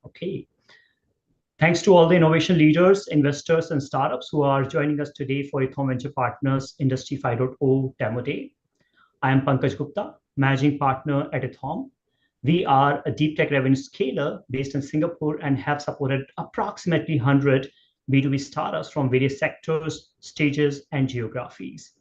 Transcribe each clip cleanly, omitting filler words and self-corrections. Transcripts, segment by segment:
Okay. Thanks to all the innovation leaders, investors, and startups who are joining us today for EthAum Venture Partners Industry 5.0 Demo Day. I am Pankaj Gupta, Managing Partner at EthAum. We are a deep tech revenue scaler based in Singapore and have supported approximately 100 B2B startups from various sectors, stages, and geographies.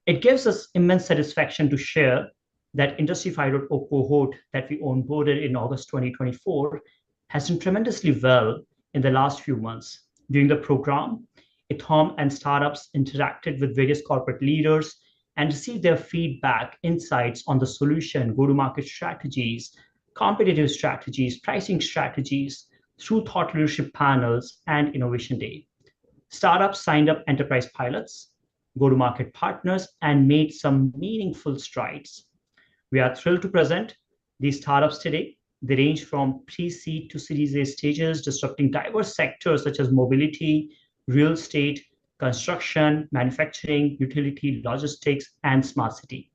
It gives us immense satisfaction to share that Industry 5.0 cohort that we onboarded in August 2024 has done tremendously well in the last few months. During the program, EthAum and startups interacted with various corporate leaders and received their feedback, insights on the solution, go-to-market strategies, competitive strategies, pricing strategies through thought leadership panels and Innovation Day. Startups signed up enterprise pilots, go-to-market partners, and made some meaningful strides. We are thrilled to present these startups today. They range from pre-seed to Series A stages, disrupting diverse sectors such as mobility, real estate, construction, manufacturing, utility, logistics, and smart city.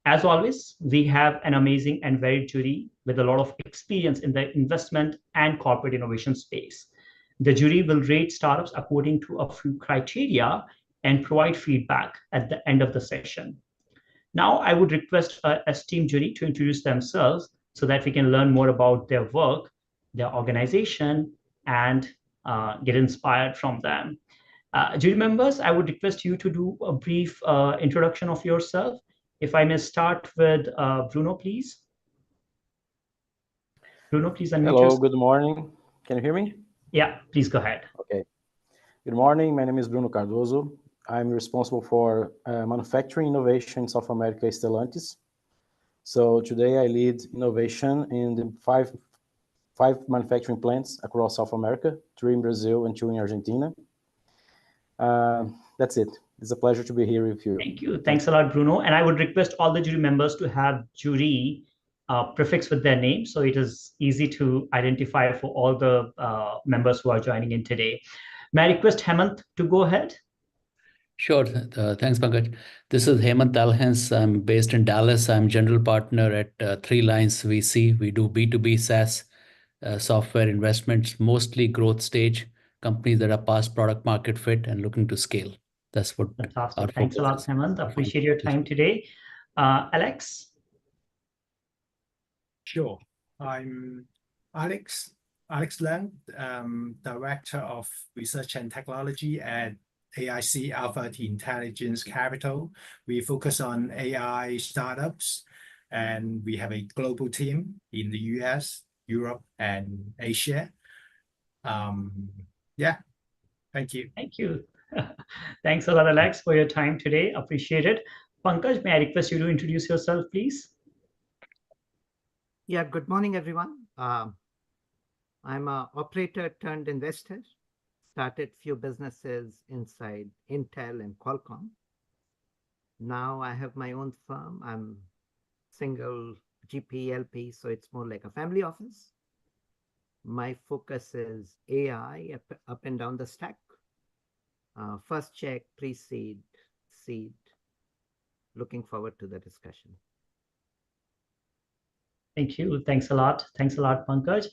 As always, we have an amazing and varied jury with a lot of experience in the investment and corporate innovation space. The jury will rate startups according to a few criteria and provide feedback at the end of the session. Now, I would request our esteemed jury to introduce themselves so that we can learn more about their work, their organization, and get inspired from them. Jury members, I would request you to do a brief introduction of yourself. If I may start with Bruno, please. Bruno, please unmute yourself. Hello, good morning. Can you hear me? Yeah, please go ahead. Okay. Good morning. My name is Bruno Cardoso. I'm responsible for manufacturing innovation in South America, Stellantis. So today I lead innovation in the five manufacturing plants across South America, 3 in Brazil and 2 in Argentina. That's it. It's a pleasure to be here with you. Thank you. Thanks a lot, Bruno. And I would request all the jury members to have jury prefix with their name, so it is easy to identify for all the members who are joining in today. May I request Hemant to go ahead? Sure. Thanks, Pankaj. This is Hemant Alhans. I'm based in Dallas. I'm general partner at 3 Lines VC. We do B2B SaaS software investments, mostly growth stage companies that are past product market fit and looking to scale. That's what. Fantastic. Thanks a lot, Hemant. Appreciate your time today. Alex? Sure. I'm Alex Lang, Director of Research and Technology at AIC Alpha Intelligence Capital. We focus on AI startups, and we have a global team in the US, Europe, and Asia. Yeah, thank you. Thank you. Thanks a lot, Alex, for your time today. Appreciate it. Pankaj, may I request you to introduce yourself, please? Yeah, good morning, everyone. I'm an operator turned investor. Started few businesses inside Intel and Qualcomm. Now I have my own firm. I'm single GP/LP, so it's more like a family office. My focus is AI up and down the stack. First check, pre-seed, seed. Looking forward to the discussion. Thank you. Thanks a lot. Thanks a lot, Pankaj.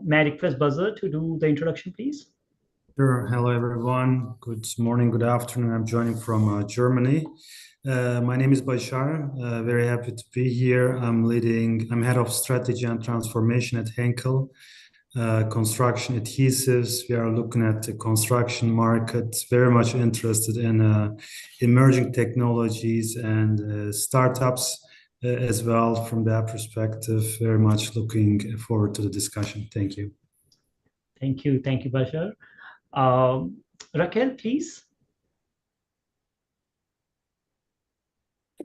May I request Buzzer to do the introduction, please? Sure. Hello, everyone. Good morning, good afternoon. I'm joining from Germany. My name is Bashar. Very happy to be here. I'm head of strategy and transformation at Henkel. Construction adhesives. We are looking at the construction market, very much interested in emerging technologies and startups as well. From that perspective, very much looking forward to the discussion. Thank you. Thank you. Thank you, Bashar. Raquel, please.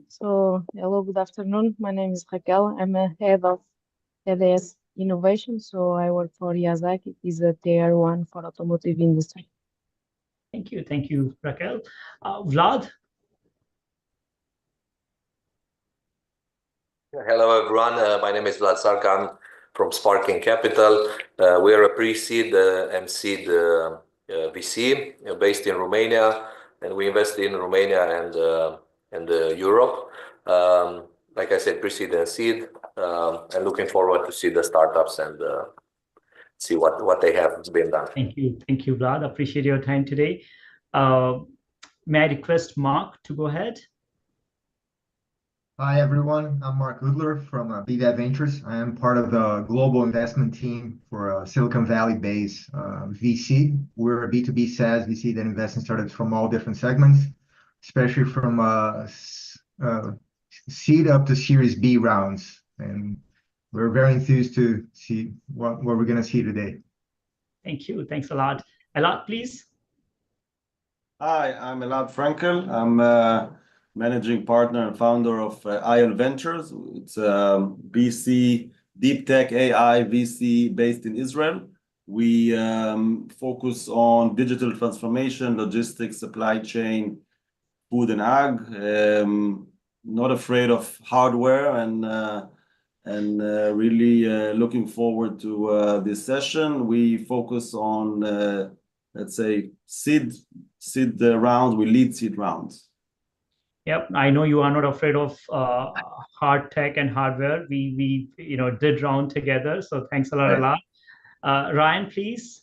So, hello, good afternoon. My name is Raquel. I'm a head of EthAum's innovation. So I work for Yazaki. It is a tier 1 for automotive industry. Thank you. Thank you, Raquel. Vlad? Hello, everyone. My name is Vlad Sarkan from Sparking Capital. We are a pre-seed and seed VC based in Romania, and we invest in Romania and Europe. like I said, pre-seed and seed, and looking forward to see the startups and see what they have been done. Thank you, Vlad. Appreciate your time today. May I request Mark to go ahead? Hi, everyone. I'm Mark Udler from BVAT Ventures. I am part of the global investment team for Silicon Valley-based VC. We're a B2B SaaS VC that invests in startups from all different segments, especially from seed up to Series B rounds. And we're very enthused to see what we're going to see today. Thank you. Thanks a lot. Elad, please. Hi, I'm Elad Frankel. I'm managing partner and founder of Ion Ventures. It's a VC, deep tech AI VC based in Israel. We focus on digital transformation, logistics, supply chain, food and ag. Not afraid of hardware and really looking forward to this session. We focus on, let's say, seed rounds. We lead seed rounds. Yep, I know you are not afraid of hard tech and hardware. We did round together, so thanks a lot, Elad. Ryan, please.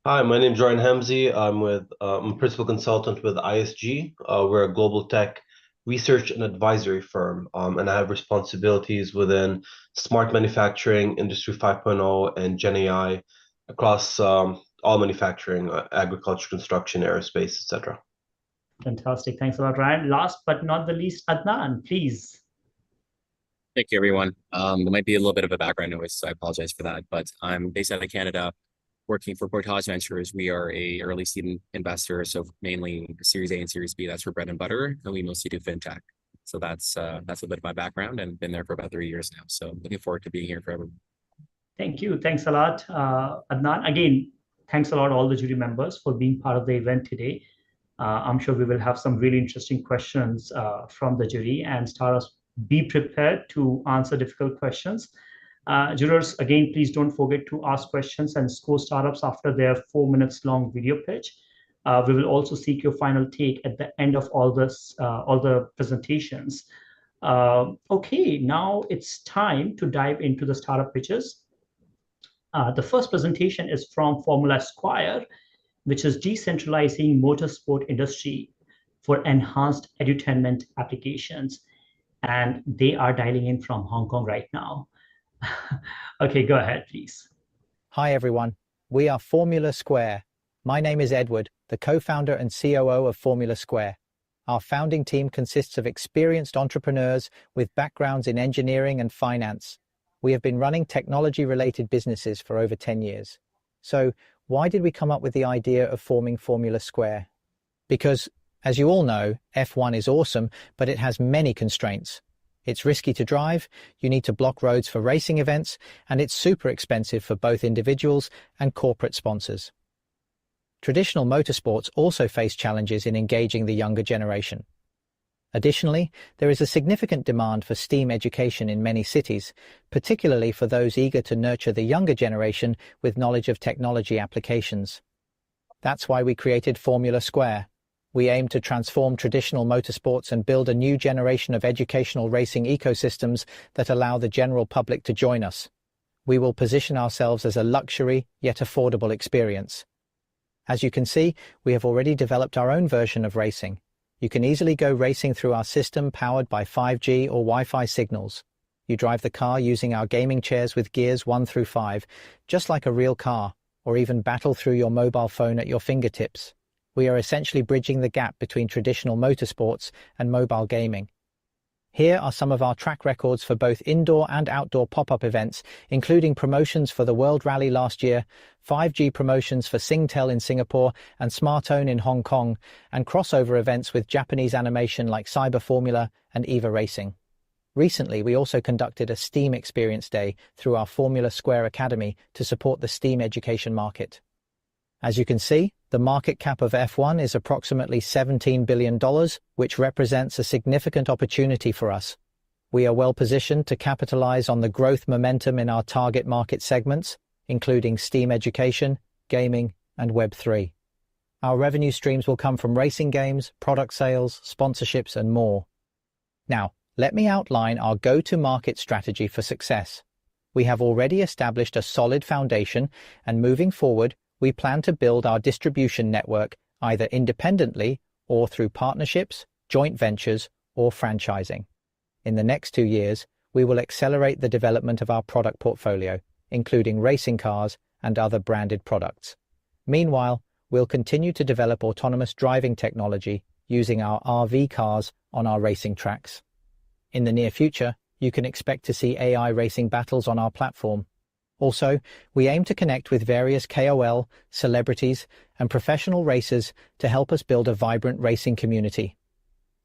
Hi, my name is Ryan Hamzy. I'm a principal consultant with ISG. We're a global tech research and advisory firm, and I have responsibilities within smart manufacturing, Industry 5.0, and Gen AI across all manufacturing, agriculture, construction, aerospace, etc. Fantastic. Thanks a lot, Ryan. Last but not the least, Adnan, please. Thank you, everyone. There might be a little bit of a background noise, so I apologize for that. But I'm based out of Canada, working for Portage Ventures. We are a early seed investor, so mainly Series A and Series B. That's for bread and butter, and we mostly do fintech. So that's a bit of my background, and been there for about 3 years now. So looking forward to being here for everyone. Thank you. Thanks a lot, Adnan. Again, thanks a lot all the jury members for being part of the event today. I'm sure we will have some really interesting questions from the jury, and startups, be prepared to answer difficult questions. Jurors, again, please don't forget to ask questions and score startups after their 4 minutes long video pitch. We will also seek your final take at the end of all the presentations. Okay, now it's time to dive into the startup pitches. The first presentation is from Formula Square, which is decentralizing motorsport industry for enhanced edutainment applications. And they are dialing in from Hong Kong right now. Okay, go ahead, please. Hi, everyone. We are Formula Square. My name is Edward, the co-founder and COO of Formula Square. Our founding team consists of experienced entrepreneurs with backgrounds in engineering and finance. We have been running technology-related businesses for over 10 years. So, why did we come up with the idea of forming Formula Square? Because, as you all know, F1 is awesome, but it has many constraints. It's risky to drive, you need to block roads for racing events, and it's super expensive for both individuals and corporate sponsors. Traditional motorsports also face challenges in engaging the younger generation. Additionally, there is a significant demand for STEAM education in many cities, particularly for those eager to nurture the younger generation with knowledge of technology applications. That's why we created Formula Square. We aim to transform traditional motorsports and build a new generation of educational racing ecosystems that allow the general public to join us. We will position ourselves as a luxury yet affordable experience. As you can see, we have already developed our own version of racing. You can easily go racing through our system powered by 5G or Wi-Fi signals. You drive the car using our gaming chairs with gears 1 through 5, just like a real car, or even battle through your mobile phone at your fingertips. We are essentially bridging the gap between traditional motorsports and mobile gaming. Here are some of our track records for both indoor and outdoor pop-up events, including promotions for the World Rally last year, 5G promotions for Singtel in Singapore and Smartone in Hong Kong, and crossover events with Japanese animation like Cyber Formula and EVA Racing. Recently, we also conducted a STEAM Experience Day through our Formula Square Academy to support the STEAM education market. As you can see, the market cap of F1 is approximately $17 billion, which represents a significant opportunity for us. We are well positioned to capitalize on the growth momentum in our target market segments, including STEAM education, gaming, and Web3. Our revenue streams will come from racing games, product sales, sponsorships, and more. Now, let me outline our go-to-market strategy for success. We have already established a solid foundation, and moving forward, we plan to build our distribution network either independently or through partnerships, joint ventures, or franchising. In the next 2 years, we will accelerate the development of our product portfolio, including racing cars and other branded products. Meanwhile, we'll continue to develop autonomous driving technology using our RV cars on our racing tracks. In the near future, you can expect to see AI racing battles on our platform. Also, we aim to connect with various KOL, celebrities, and professional racers to help us build a vibrant racing community.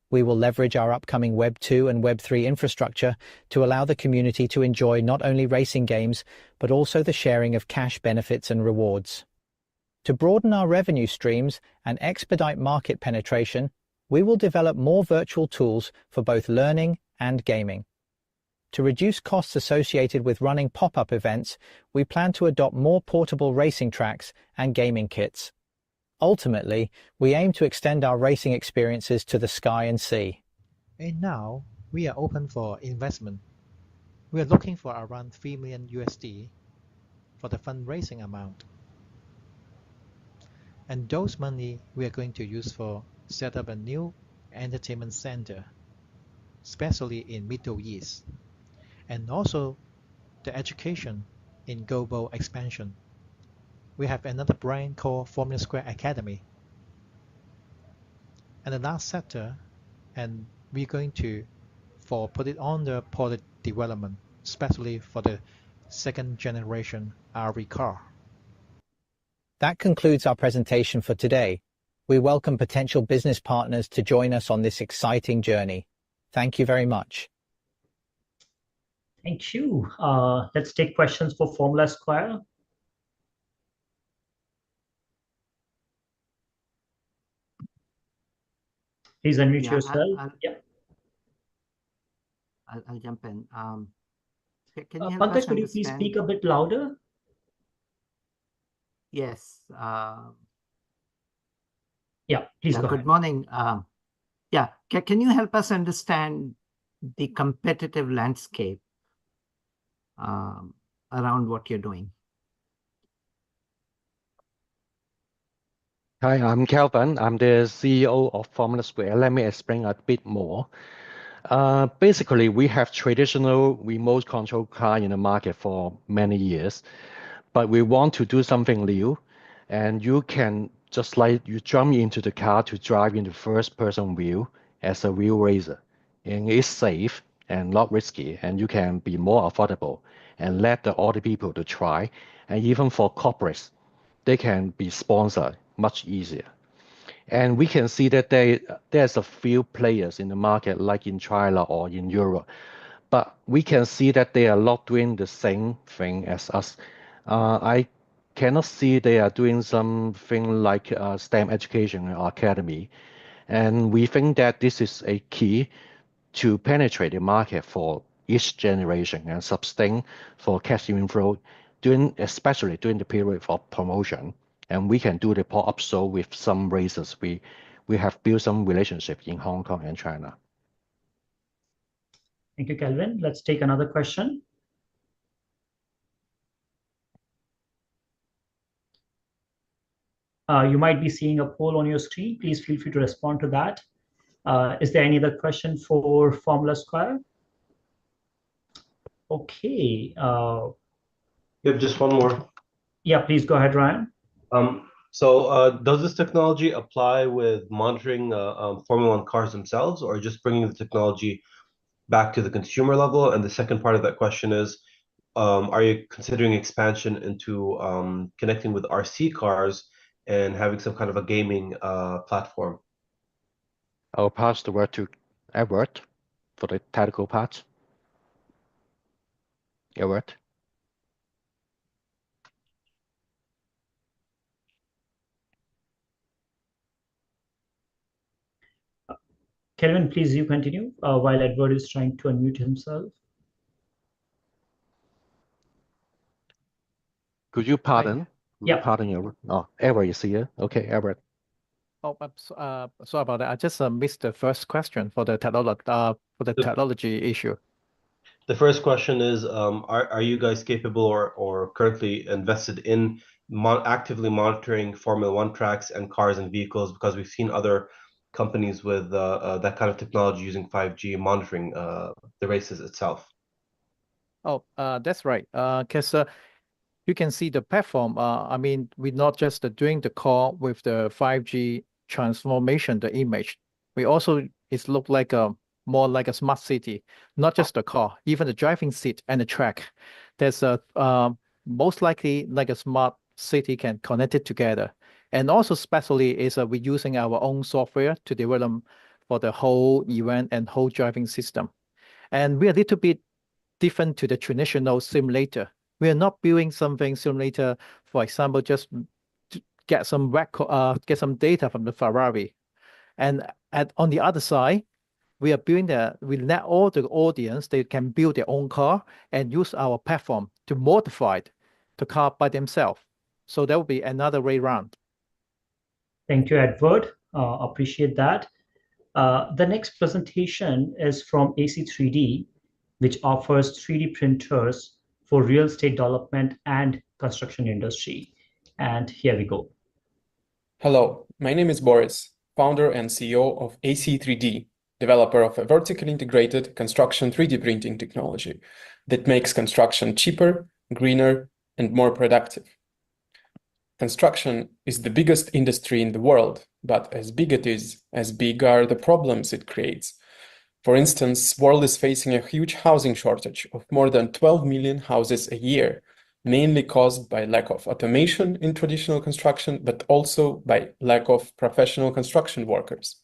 We will leverage our upcoming Web 2 and Web 3 infrastructure to allow the community to enjoy not only racing games, but also the sharing of cash benefits and rewards. To broaden our revenue streams and expedite market penetration, we will develop more virtual tools for both learning and gaming. To reduce costs associated with running pop-up events, we plan to adopt more portable racing tracks and gaming kits. Ultimately, we aim to extend our racing experiences to the sky and sea. And now, we are open for investment. We are looking for around $3 million for the fundraising amount. And those money we are going to use for set up a new entertainment center, especially in Middle East, and also the education in global expansion. We have another brand called Formula Square Academy. And the last sector, and we're going to put it on the product development, especially for the second generation RV car. That concludes our presentation for today. We welcome potential business partners to join us on this exciting journey. Thank you very much. Thank you. Let's take questions for Formula Square. Please unmute yourself. I'll jump in. Can you help Pankaj, us could you please understand? speak a bit louder? Yes. Yeah, please go ahead. Good morning. Can you help us understand the competitive landscape around what you're doing? Hi, I'm Kelvin. I'm the CEO of Formula Square. Let me explain a bit more. Basically, we have traditional remote control car in the market for many years, but we want to do something new. And you can just like you jump into the car to drive in the first-person view as a real racer. And it's safe and not risky, and you can be more affordable and let the other people to try. And even for corporates, they can be sponsored much easier. And we can see that there's a few players in the market, like in China or in Europe, but we can see that they are not doing the same thing as us. I cannot see they are doing something like STEM education academy. And we think that this is a key to penetrate the market for each generation and sustain for cash inflow, especially during the period of promotion. And we can do the pop-up show with some racers. We have built some relationships in Hong Kong and China. Thank you, Kelvin. Let's take another question. You might be seeing a poll on your screen. Please feel free to respond to that. Is there any other question for Formula Square? Okay. You have just one more. Yeah, please go ahead, Ryan. Does this technology apply with monitoring Formula One cars themselves, or just bringing the technology back to the consumer level? And the second part of that question is, are you considering expansion into connecting with RC cars and having some kind of a gaming platform? I'll pass the word to Edward for the technical part. Edward. Kelvin, please you continue while Edward is trying to unmute himself. Could you pardon? Yeah. Pardon your. Oh, Edward is here. Okay, Edward. Oh, sorry about that. I just missed the first question for the technology issue. The first question is, are you guys capable or currently invested in actively monitoring Formula One tracks and cars and vehicles? Because we've seen other companies with that kind of technology using 5G monitoring the races itself. Oh, that's right. Because you can see the platform. I mean, we're not just doing the call with the 5G transformation, the image. We also, it's look like more like a smart city, not just the car, even the driving seat and the track. There's a most likely like a smart city can connect it together. And also especially is we're using our own software to develop for the whole event and whole driving system. And we're a little bit different to the traditional simulator. We are not building something simulator, for example, just to get some record, get some data from the Ferrari. And on the other side, we are building we let all the audience, they can build their own car and use our platform to modify the car by themselves. So that will be another way round. Thank you, Edward. Appreciate that. The next presentation is from AC3D, which offers 3D printers for real estate development and construction industry. And here we go. Hello, my name is Boris, founder and CEO of AC3D, developer of a vertically integrated construction 3D printing technology that makes construction cheaper, greener, and more productive. Construction is the biggest industry in the world, but as big it is, as big are the problems it creates. For instance, world is facing a huge housing shortage of more than 12 million houses a year, mainly caused by lack of automation in traditional construction, but also by lack of professional construction workers.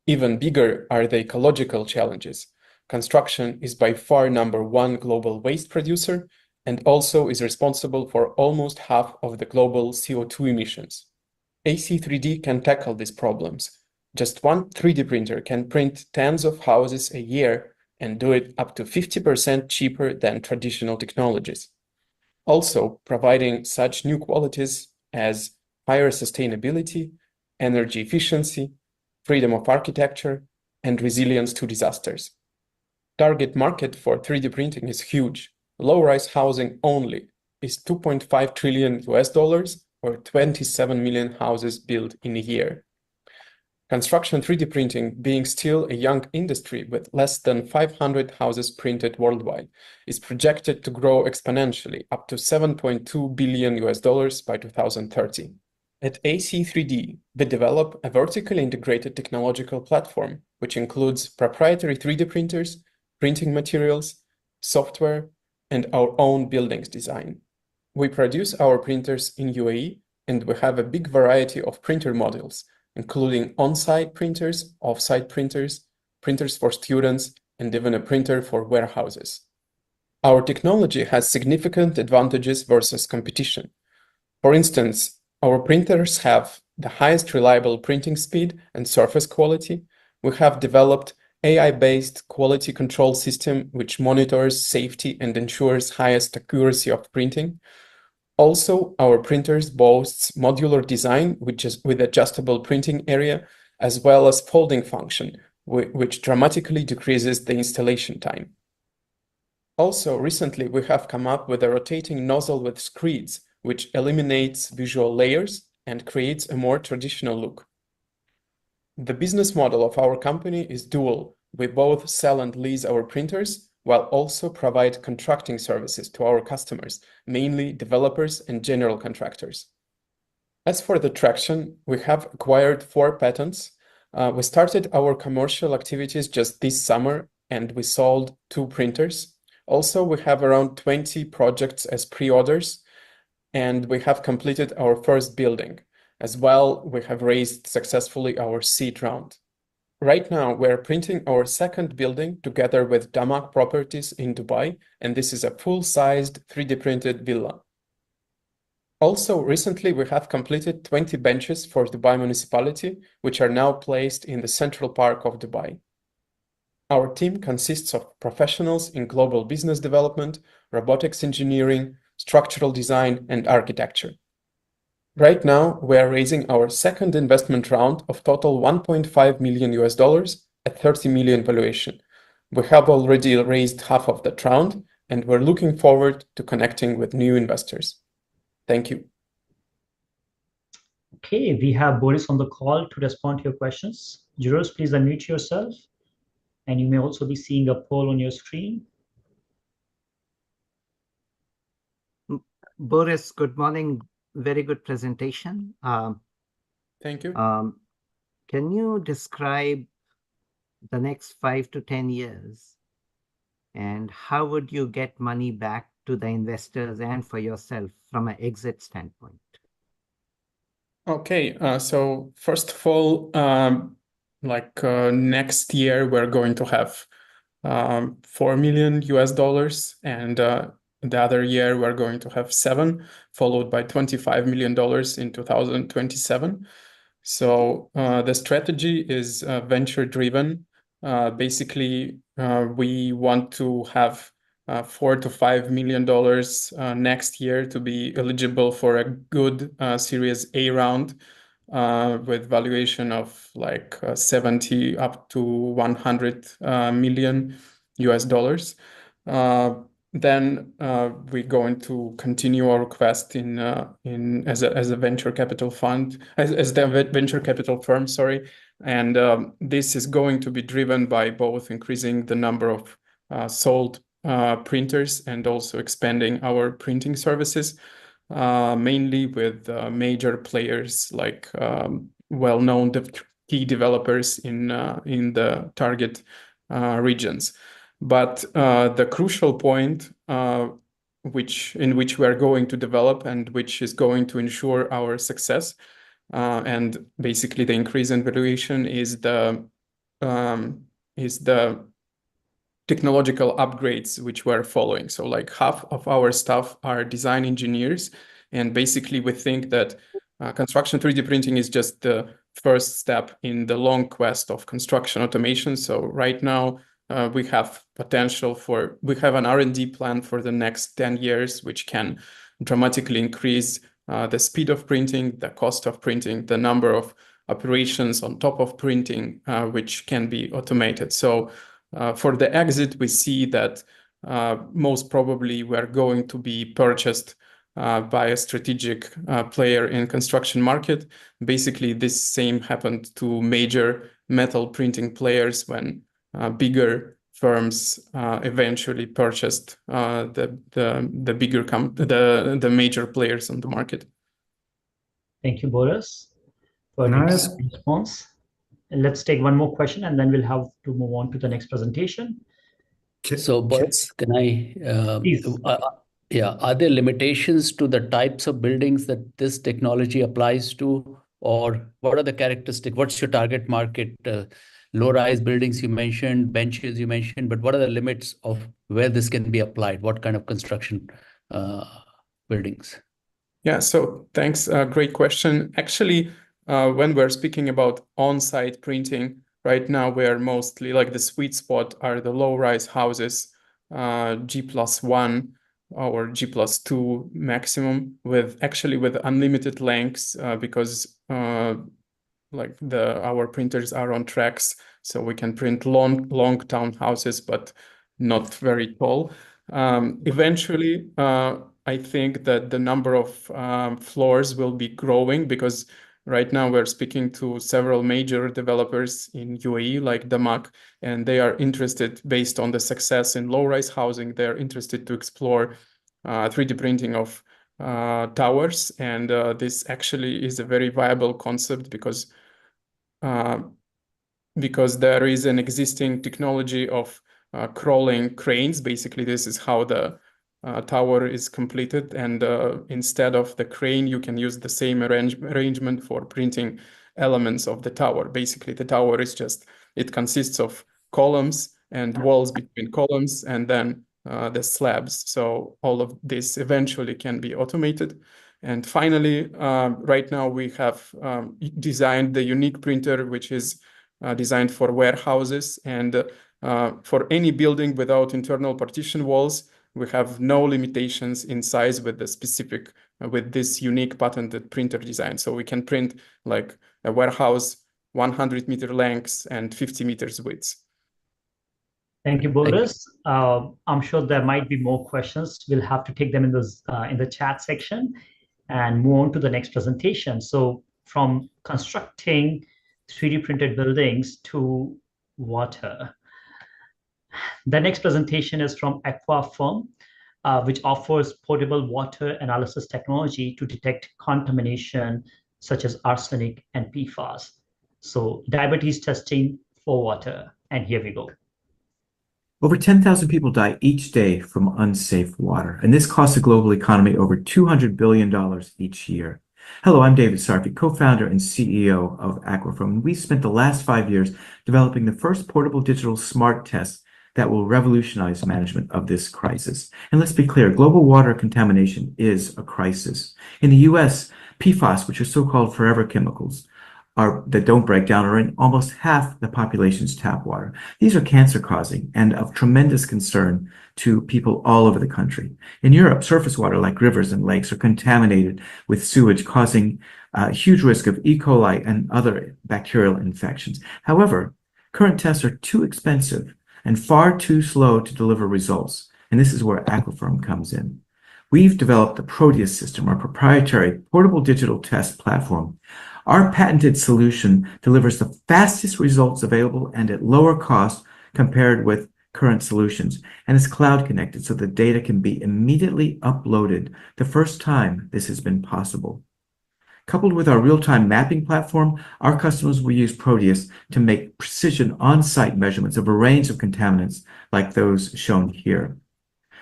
Even bigger are the ecological challenges. Construction is by far #1 global waste producer and also is responsible for almost half of the global CO2 emissions. AC3D can tackle these problems. Just one 3D printer can print tens of houses a year and do it up to 50% cheaper than traditional technologies. Also, providing such new qualities as higher sustainability, energy efficiency, freedom of architecture, and resilience to disasters. Target market for 3D printing is huge. Low-rise housing only is $2.5 trillion or 27 million houses built in a year. Construction 3D printing, being still a young industry with less than 500 houses printed worldwide, is projected to grow exponentially up to $7.2 billion by 2030. At AC3D, we develop a vertically integrated technological platform, which includes proprietary 3D printers, printing materials, software, and our own buildings design. We produce our printers in UAE, and we have a big variety of printer models, including on-site printers, off-site printers, printers for students, and even a printer for warehouses. Our technology has significant advantages versus competition. For instance, our printers have the highest reliable printing speed and surface quality. We have developed AI-based quality control system which monitors safety and ensures highest accuracy of printing. Also, our printers boasts modular design with adjustable printing area as well as folding function, which dramatically decreases the installation time. Also, recently we have come up with a rotating nozzle with screeds, which eliminates visual layers and creates a more traditional look. The business model of our company is dual. We both sell and lease our printers, while also provide contracting services to our customers, mainly developers and general contractors. As for the traction, we have acquired 4 patents. We started our commercial activities just this summer, and we sold 2 printers. Also, we have around 20 projects as pre-orders, and we have completed our first building. As well, we have raised successfully our seed round. Right now, we're printing our second building together with Damak Properties in Dubai, and this is a full-sized 3D printed villa. Also, recently we have completed 20 benches for Dubai municipality, which are now placed in the central park of Dubai. Our team consists of professionals in global business development, robotics engineering, structural design, and architecture. Right now, we are raising our second investment round of total $1.5 million at 30 million valuation. We have already raised half of that round, and we're looking forward to connecting with new investors. Thank you. Okay, we have Boris on the call to respond to your questions. Jurors, please unmute yourself. And you may also be seeing a poll on your screen. Boris, good morning. Very good presentation. Thank you. Can you describe the next 5 to 10 years? And how would you get money back to the investors and for yourself from an exit standpoint? Okay, so first of all, next year we're going to have $4 million, and the other year we're going to have 7, followed by $25 million in 2027. So the strategy is venture driven. Basically, we want to have $4 to $5 million next year to be eligible for a good Series A round with valuation of like 70 up to 100 million US dollars. Then we're going to continue our quest in as a venture capital fund, as the venture capital firm, sorry. And this is going to be driven by both increasing the number of sold printers and also expanding our printing services, mainly with major players like well-known key developers in the target regions. But the crucial point in which we are going to develop and which is going to ensure our success and basically the increase in valuation is the technological upgrades which we're following. So like half of our staff are design engineers, and basically we think that construction 3D printing is just the first step in the long quest of construction automation. So right now we have an R&D plan for the next 10 years, which can dramatically increase the speed of printing, the cost of printing, the number of operations on top of printing, which can be automated. So for the exit, we see that most probably we're going to be purchased by a strategic player in construction market. Basically, this same happened to major metal printing players when bigger firms eventually purchased the major players on the market. Thank you, Boris, for Can I the ask? response. Let's take one more question, and then we'll have to move on to the next presentation. So, Boris, can I? Please. Yeah, are there limitations to the types of buildings that this technology applies to, or what are the characteristics? What's your target market? Low-rise buildings you mentioned, benches you mentioned, but what are the limits of where this can be applied? What kind of construction buildings? Yeah, so thanks. Great question. Actually, when we're speaking about on-site printing, right now we're mostly like the sweet spot are the low-rise houses, G+1 or G+2 maximum, with unlimited lengths because our printers are on tracks, so we can print long townhouses, but not very tall. Eventually, I think that the number of floors will be growing because right now we're speaking to several major developers in UAE like Damak, and they are interested, based on the success in low-rise housing, they're interested to explore 3D printing of towers. And this actually is a very viable concept because there is an existing technology of crawling cranes. Basically, this is how the tower is completed. And instead of the crane, you can use the same arrangement for printing elements of the tower. Basically, the tower it consists of columns and walls between columns, and then the slabs. So all of this eventually can be automated. And finally, right now we have designed the unique printer, which is designed for warehouses and for any building without internal partition walls. we have no limitations in size with the specific, with this unique patented printer design. So we can print like a warehouse 100-meter lengths and 50 meters width. Thank you, Boris. I'm sure there might be more questions. We'll have to take them in the chat section and move on to the next presentation. So from constructing 3D printed buildings to water. The next presentation is from EthAum's, which offers portable water analysis technology to detect contamination such as arsenic and PFAS. So diabetes testing for water. And here we go. Over 10,000 people die each day from unsafe water, and this costs the global economy over $200 billion each year. Hello, I'm David Sarfi, co-founder and CEO of Aquafirm. We spent the last 5 years developing the first portable digital smart test that will revolutionize management of this crisis. And let's be clear, global water contamination is a crisis. In the US, PFAS, which are so-called forever chemicals, that don't break down, are in almost half the population's tap water. These are cancer-causing and of tremendous concern to people all over the country. In Europe, surface water like rivers and lakes are contaminated with sewage, causing a huge risk of E. coli and other bacterial infections. However, current tests are too expensive and far too slow to deliver results, and this is where Aquafirm comes in. We've developed the Proteus system, our proprietary portable digital test platform. Our patented solution delivers the fastest results available and at lower cost compared with current solutions, and is cloud connected so the data can be immediately uploaded the first time this has been possible. Coupled with our real-time mapping platform, our customers will use Proteus to make precision on-site measurements of a range of contaminants like those shown here.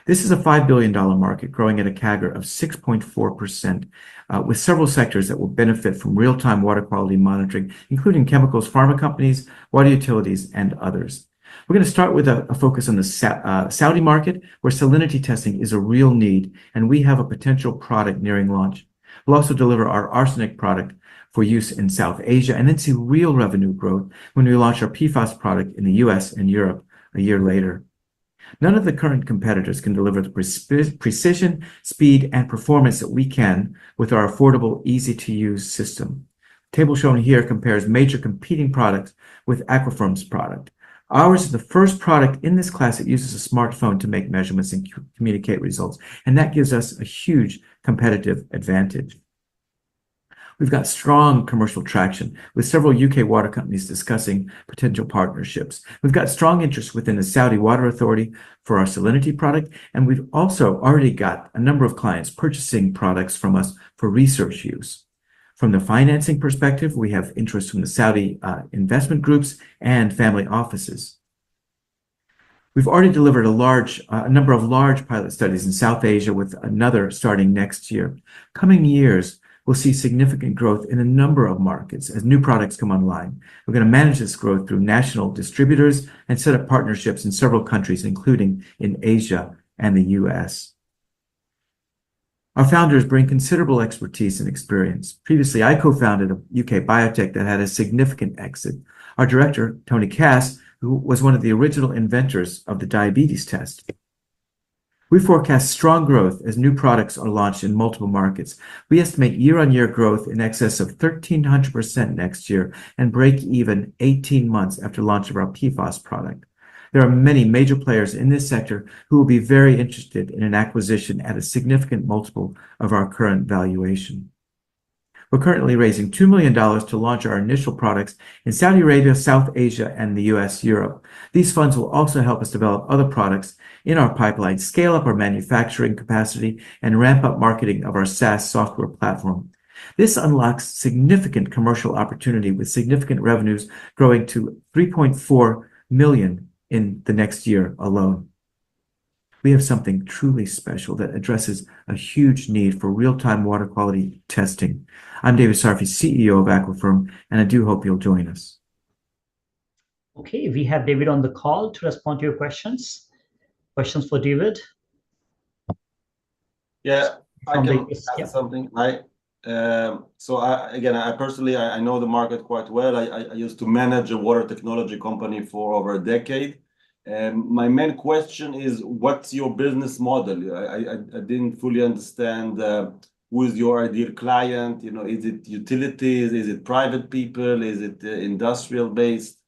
This is a $5 billion market growing at a CAGR of 6.4%, with several sectors that will benefit from real-time water quality monitoring, including chemicals, pharma companies, water utilities, and others. We're going to start with a focus on the Saudi market, where salinity testing is a real need, and we have a potential product nearing launch. We'll also deliver our arsenic product for use in South Asia, and then see real revenue growth when we launch our PFAS product in the US and Europe a year later. None of the current competitors can deliver the precision, speed, and performance that we can with our affordable, easy-to-use system. The table shown here compares major competing products with Aquafirm's product. Ours is the first product in this class that uses a smartphone to make measurements and communicate results, and that gives us a huge competitive advantage. We've got strong commercial traction with several UK water companies discussing potential partnerships. We've got strong interest within the Saudi Water Authority for our salinity product, and we've also already got a number of clients purchasing products from us for research use. From the financing perspective, we have interest from the Saudi investment groups and family offices. We've already delivered a number of large pilot studies in South Asia, with another starting next year. Coming years, we'll see significant growth in a number of markets as new products come online. We're going to manage this growth through national distributors and set up partnerships in several countries, including in Asia and the US. Our founders bring considerable expertise and experience. Previously, I co-founded a UK biotech that had a significant exit. Our director, Tony Cass, who was one of the original inventors of the diabetes test. We forecast strong growth as new products are launched in multiple markets. We estimate year-on-year growth in excess of 1,300% next year and break even 18 months after launch of our PFAS product. There are many major players in this sector who will be very interested in an acquisition at a significant multiple of our current valuation. We're currently raising $2 million to launch our initial products in Saudi Arabia, South Asia, and the US, Europe. These funds will also help us develop other products in our pipeline, scale up our manufacturing capacity, and ramp up marketing of our SaaS software platform. This unlocks significant commercial opportunity, with significant revenues growing to $3.4 million in the next year alone. We have something truly special that addresses a huge need for real-time water quality testing. I'm David Sarfi, CEO of Aquafirm, and I do hope you'll join us. Okay, we have David on the call to respond to your questions. Questions for David? Yeah, I can add something. So I personally know the market quite well. I used to manage a water technology company for over a decade. My main question is, what's your business model? I didn't fully understand who is your ideal client. Is it utilities? Is it private people? Is it industrial based?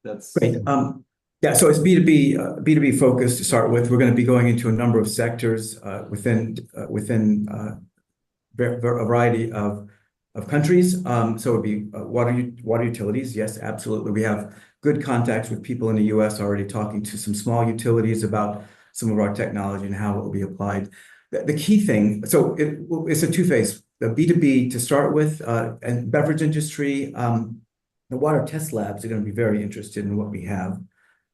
That's great. Yeah, so it's B2B focused to start with. We're going to be going into a number of sectors within a variety of countries. So it would be water utilities. Yes, absolutely. We have good contacts with people in the US already, talking to some small utilities about some of our technology and how it will be applied. The key thing, so it's a two-phase. The B2B to start with, and beverage industry, the water test labs are going to be very interested in what we have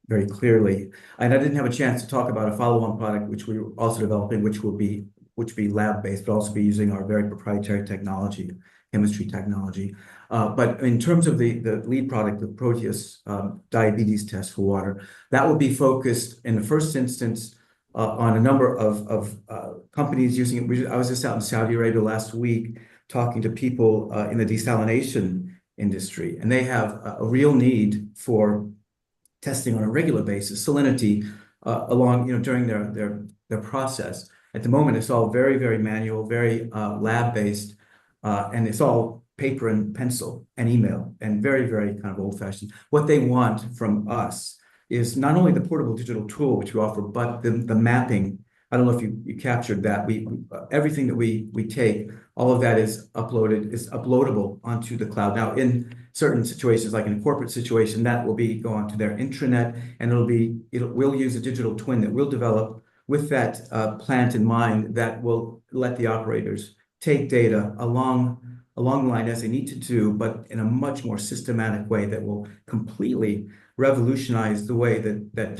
very clearly. And I didn't have a chance to talk about a follow-on product, which we're also developing, which will be lab-based, but also be using our very proprietary technology, chemistry technology. But in terms of the lead product, the Proteus diabetes test for water, that will be focused in the first instance on a number of companies using it. I was just out in Saudi Arabia last week talking to people in the desalination industry, and they have a real need for testing on a regular basis, salinity along, during their process. At the moment, it's all very, very manual, very lab-based, and it's all paper and pencil and email, and very, very kind of old-fashioned. What they want from us is not only the portable digital tool, which we offer, but the mapping. I don't know if you captured that. Everything that we take, all of that is uploadable onto the cloud. Now, in certain situations, like in a corporate situation, that will go onto their intranet, and we'll use a digital twin that we'll develop with that plant in mind, that will let the operators take data along the line as they need to do, but in a much more systematic way that will completely revolutionize the way that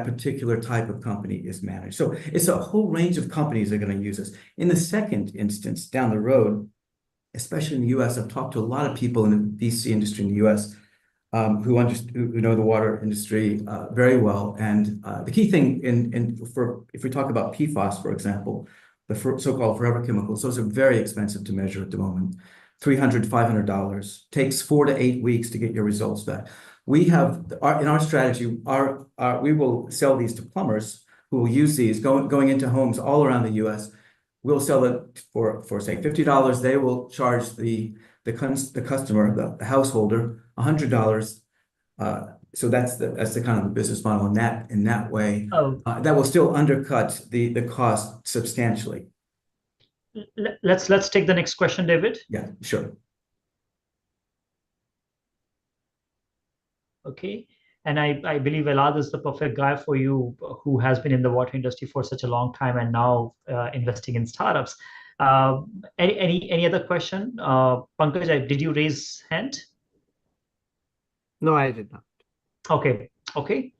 particular type of company is managed. So it's a whole range of companies that are going to use this. In the second instance, down the road, especially in the US, I've talked to a lot of people in the VC industry in the US who know the water industry very well. And the key thing if we talk about PFAS, for example, the so-called forever chemicals, those are very expensive to measure at the moment. $300, $500. Takes 4 to 8 weeks to get your results back. We have in our strategy, we will sell these to plumbers who will use these going into homes all around the U.S. We'll sell it for say $50. They will charge the customer, the householder, $100. So that's the kind of the business model in that way. That will still undercut the cost substantially. Let's take the next question, David. Yeah, sure. Okay, and I believe Elad is the perfect guy for you, who has been in the water industry for such a long time and now investing in startups. Any other question? Pankaj, did you raise hand? No, I did not. Okay.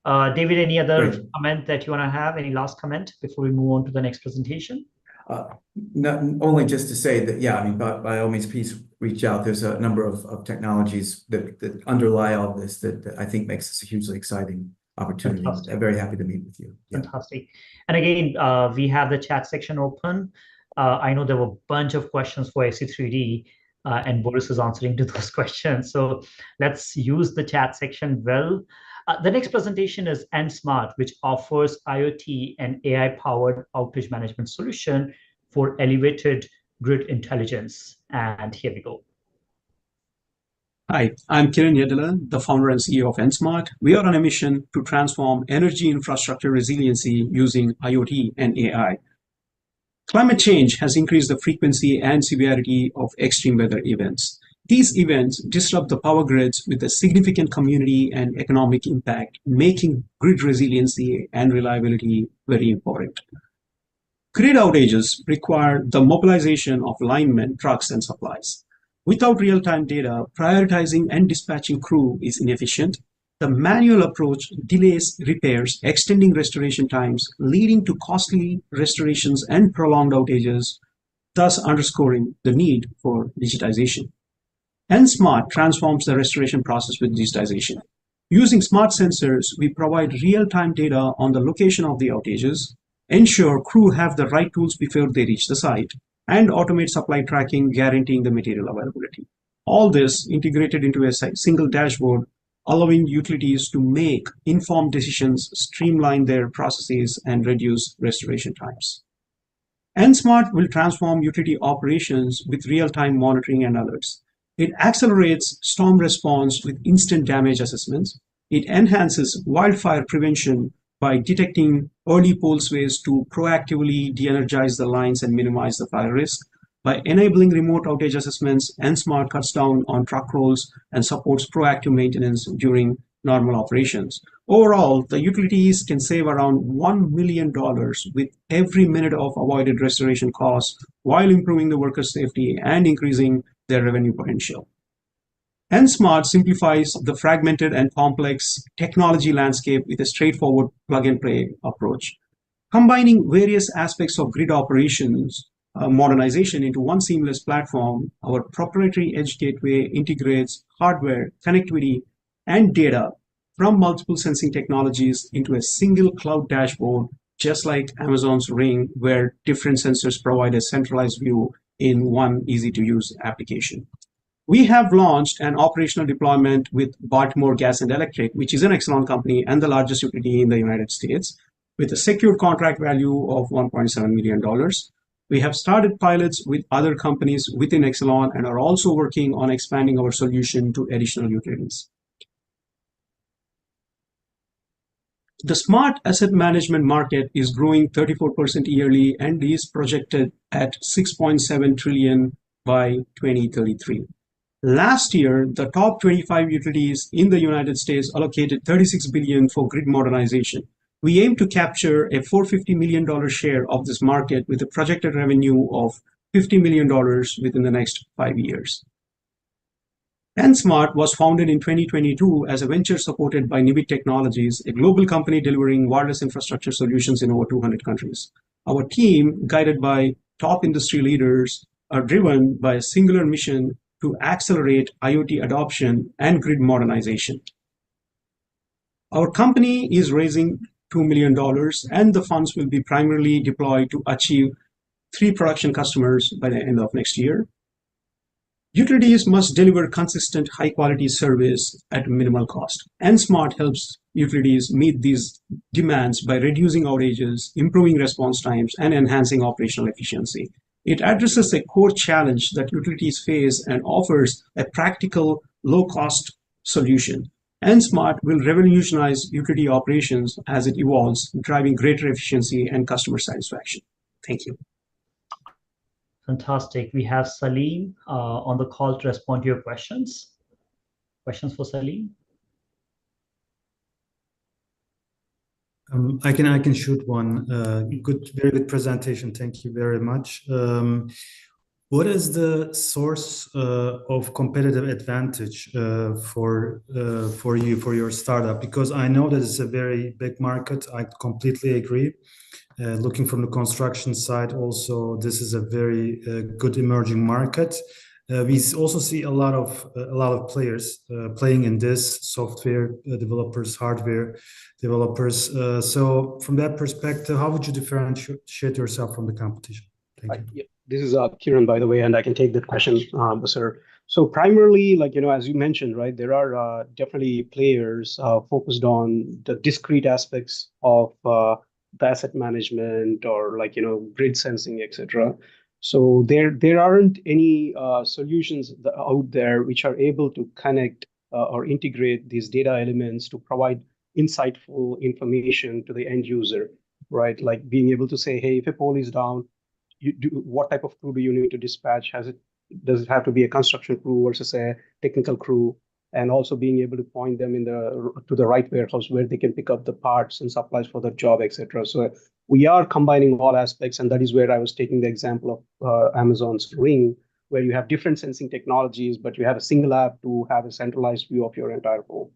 David, any other comment that you want to have? Any last comment before we move on to the next presentation? Only just to say that, yeah, I mean, by all means, please reach out. There's a number of technologies that underlie all of this that I think makes this a hugely exciting opportunity. Fantastic. I'm very happy to meet with you. Yeah. Fantastic. And again, we have the chat section open. I know there were a bunch of questions for AC3D, and Boris is answering to those questions. So let's use the chat section well. The next presentation is EndSmart, which offers IoT and AI-powered outage management solution for elevated grid intelligence. And here we go. Hi, I'm Kiran Yedala, the founder and CEO of EndSmart. We are on a mission to transform energy infrastructure resiliency using IoT and AI. Climate change has increased the frequency and severity of extreme weather events. These events disrupt the power grids with a significant community and economic impact, making grid resiliency and reliability very important. Grid outages require the mobilization of linemen, trucks, and supplies. Without real-time data, prioritizing and dispatching crew is inefficient. The manual approach delays repairs, extending restoration times, leading to costly restorations and prolonged outages, thus underscoring the need for digitization. EndSmart transforms the restoration process with digitization. Using smart sensors, we provide real-time data on the location of the outages, ensure crew have the right tools before they reach the site, and automate supply tracking, guaranteeing the material availability. All this integrated into a single dashboard allowing utilities to make informed decisions, streamline their processes, and reduce restoration times. EndSmart will transform utility operations with real-time monitoring and alerts. It accelerates storm response with instant damage assessments. It enhances wildfire prevention by detecting early pole sways to proactively de-energize the lines and minimize the fire risk. By enabling remote outage assessments, EndSmart cuts down on truck rolls and supports proactive maintenance during normal operations. Overall, the utilities can save around $1 million with every minute of avoided restoration costs while improving the workers' safety and increasing their revenue potential. EndSmart simplifies the fragmented and complex technology landscape with a straightforward plug-and-play approach. Combining various aspects of grid operations modernization into one seamless platform, our proprietary Edge Gateway integrates hardware, connectivity, and data from multiple sensing technologies into a single cloud dashboard, just like Amazon's Ring, where different sensors provide a centralized view in one easy-to-use application. We have launched an operational deployment with Baltimore Gas and Electric, which is an Exelon company and the largest utility in the United States, with a secured contract value of $1.7 million. We have started pilots with other companies within Exelon and are also working on expanding our solution to additional utilities. The smart asset management market is growing 34% yearly and is projected at $6.7 trillion by 2033. Last year, the top 25 utilities in the United States allocated $36 billion for grid modernization. We aim to capture a $450 million share of this market with a projected revenue of $50 million within the next 5 years. EndSmart was founded in 2022 as a venture supported by Nibit Technologies, a global company delivering wireless infrastructure solutions in over 200 countries. Our team, guided by top industry leaders, are driven by a singular mission to accelerate IoT adoption and grid modernization. Our company is raising $2 million, and the funds will be primarily deployed to achieve 3 production customers by the end of next year. Utilities must deliver consistent, high-quality service at minimal cost. EndSmart helps utilities meet these demands by reducing outages, improving response times, and enhancing operational efficiency. It addresses a core challenge that utilities face and offers a practical, low-cost solution. EndSmart will revolutionize utility operations as it evolves, driving greater efficiency and customer satisfaction. Thank you. Fantastic. We have Salim on the call to respond to your questions. Questions for Salim? I can shoot one. Very good presentation. Thank you very much. What is the source of competitive advantage for you, for your startup? Because I know that it's a very big market. I completely agree. Looking from the construction side, also, this is a very good emerging market. We also see a lot of players playing in this, software developers, hardware developers. So from that perspective, how would you differentiate yourself from the competition? Thank you. This is Kiran, by the way, and I can take that question, sir. So primarily, like, as you mentioned, right, there are definitely players focused on the discrete aspects of the asset management or grid sensing, etc. So there aren't any solutions out there which are able to connect or integrate these data elements to provide insightful information to the end user, right? Like being able to say, hey, if a pole is down, what type of crew do you need to dispatch? Does it have to be a construction crew versus a technical crew? And also being able to point them to the right warehouse where they can pick up the parts and supplies for the job, etc. So we are combining all aspects, and that is where I was taking the example of Amazon's Ring, where you have different sensing technologies, but you have a single app to have a centralized view of your entire home.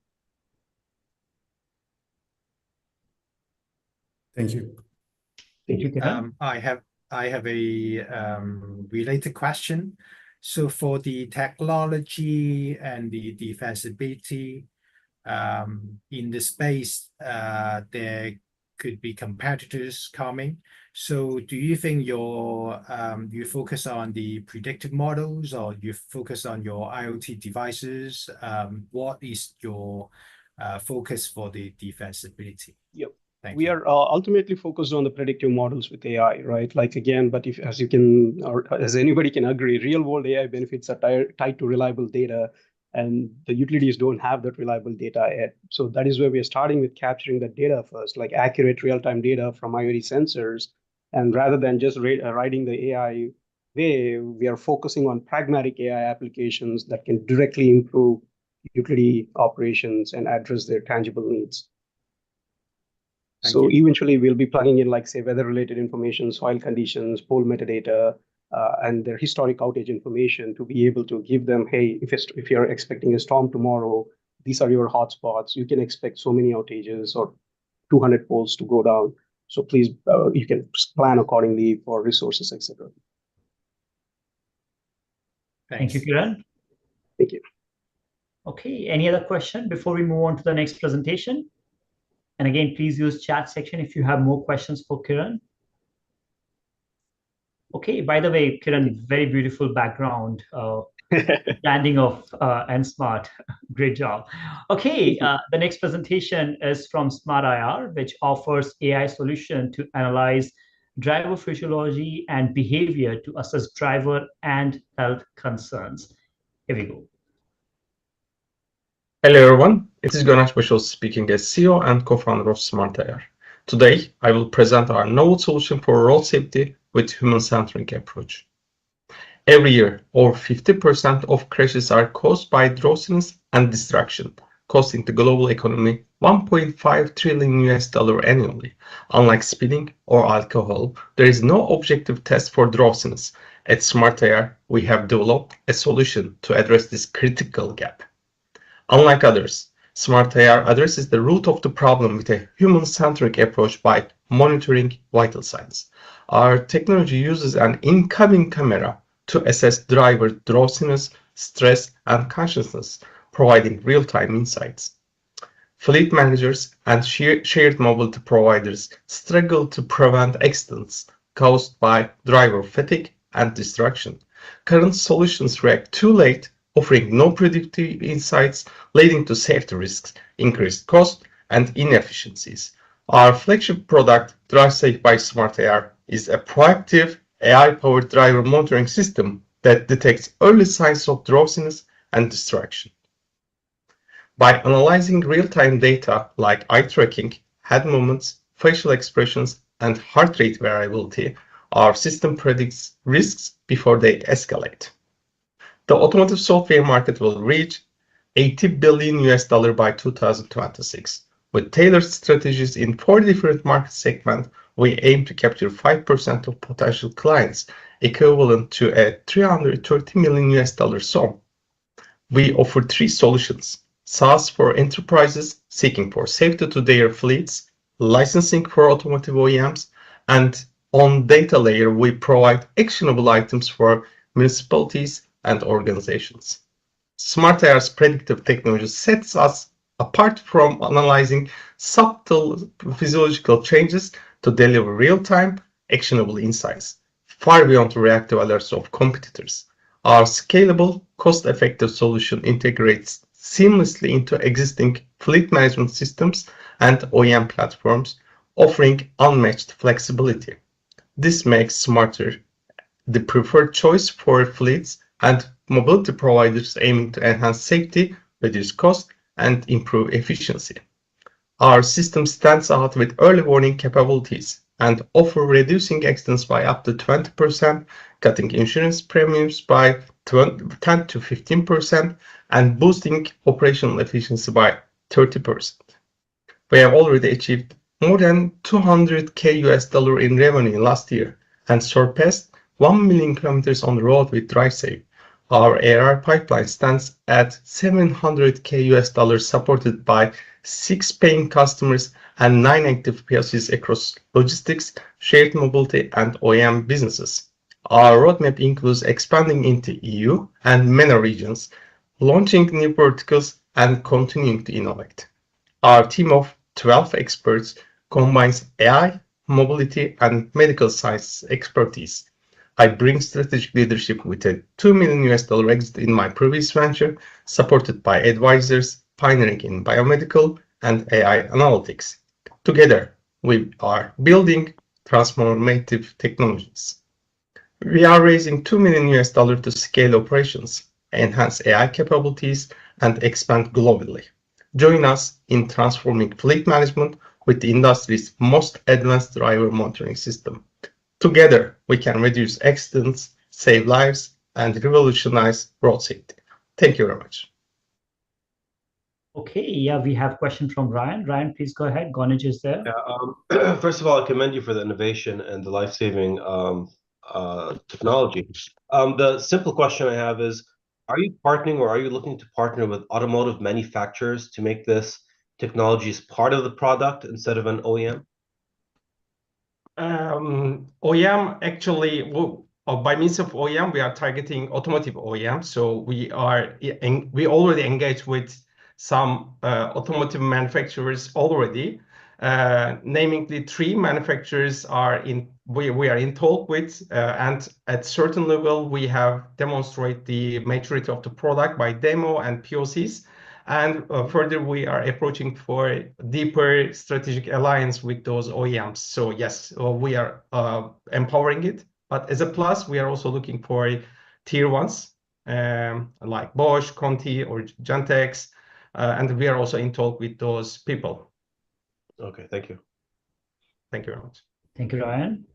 Thank you. Thank you, Kiran. I have a related question. So for the technology and the defensibility in the space, there could be competitors coming. So do you think you focus on the predictive models, or you focus on your IoT devices? What is your focus for the defensibility? Yep. Thank We you. are ultimately focused on the predictive models with AI, right? Like again, but if as you can, or as anybody can agree, real world AI benefits are tied to reliable data, and the utilities don't have that reliable data yet. So that is where we are starting with capturing that data first, like accurate real-time data from IoT sensors. And rather than just riding the AI wave, we are focusing on pragmatic AI applications that can directly improve utility operations and address their tangible needs. So eventually we'll be plugging in, like, say, weather-related information, soil conditions, pole metadata, and their historic outage information to be able to give them, hey, if you're expecting a storm tomorrow, these are your hotspots. You can expect so many outages or 200 poles to go down. So please, you can plan accordingly for resources, etc. Thank you, Kiran. Thank you. Okay, any other question before we move on to the next presentation? And again, please use chat section if you have more questions for Kiran. Okay, by the way, Kiran, very beautiful background, branding of EndSmart. Great job. Okay, the next presentation is from Smart IR, which offers AI solution to analyze driver physiology and behavior to assess driver and health concerns. Here we go. Hello everyone, it is Ganesh Bashil speaking as CEO and co-founder of Smart IR. Today, I will present our novel solution for road safety with human-centric approach. Every year, over 50% of crashes are caused by drowsiness and distraction, costing the global economy $1.5 trillion annually. Unlike speeding or alcohol, there is no objective test for drowsiness. At Smart IR, we have developed a solution to address this critical gap. Unlike others, Smart IR addresses the root of the problem with a human-centric approach by monitoring vital signs. Our technology uses an incoming camera to assess driver drowsiness, stress, and consciousness, providing real-time insights. Fleet managers and shared mobility providers struggle to prevent accidents caused by driver fatigue and distraction. Current solutions react too late, offering no predictive insights, leading to safety risks, increased cost, and inefficiencies. Our flagship product, DriveSafe by Smart IR, is a proactive AI-powered driver monitoring system that detects early signs of drowsiness and distraction. By analyzing real-time data like eye tracking, head movements, facial expressions, and heart rate variability, our system predicts risks before they escalate. The automotive software market will reach $80 billion by 2026. With tailored strategies in 4 different market segments, we aim to capture 5% of potential clients, equivalent to a $330 million sum. We offer 3 solutions: SaaS for enterprises seeking for safety to their fleets, licensing for automotive OEMs, and on data layer, we provide actionable items for municipalities and organizations. Smart IR's predictive technology sets us apart from analyzing subtle physiological changes to deliver real-time, actionable insights, far beyond reactive alerts of competitors. Our scalable, cost-effective solution integrates seamlessly into existing fleet management systems and OEM platforms, offering unmatched flexibility. This makes Smarter the preferred choice for fleets and mobility providers aiming to enhance safety, reduce cost, and improve efficiency. Our system stands out with early warning capabilities and offer reducing accidents by up to 20%, cutting insurance premiums by 10 to 15%, and boosting operational efficiency by 30%. We have already achieved more than $200K in revenue last year and surpassed 1 million kilometers on the road with DriveSafe. Our ARR pipeline stands at $700K supported by 6 paying customers and 9 active PLCs across logistics, shared mobility, and OEM businesses. Our roadmap includes expanding into EU and MENA regions, launching new verticals, and continuing to innovate. Our team of 12 experts combines AI, mobility, and medical science expertise. I bring strategic leadership with a $2 million exit in my previous venture, supported by advisors pioneering in biomedical and AI analytics. Together, we are building transformative technologies. We are raising $2 million to scale operations, enhance AI capabilities, and expand globally. Join us in transforming fleet management with the industry's most advanced driver monitoring system. Together, we can reduce accidents, save lives, and revolutionize road safety. Thank you very much. Okay, yeah, we have a question from Ryan. Ryan, please go ahead. Ganesh is there. Yeah, first of all, I commend you for the innovation and the life-saving technology. The simple question I have is, are you partnering or are you looking to partner with automotive manufacturers to make this technology as part of the product instead of an OEM? OEM, actually, by means of OEM, we are targeting automotive OEM. So we already engaged with some automotive manufacturers already. Namely, 3 manufacturers we are in talk with, and at certain level we have demonstrated the maturity of the product by demo and POCs. And further, we are approaching for deeper strategic alliance with those OEMs. So yes, we are empowering it. But as a plus, we are also looking for tier ones like Bosch, Conti, or Gentex, and we are also in talk with those people. Okay, thank you. Thank you very much. Thank you, Ryan.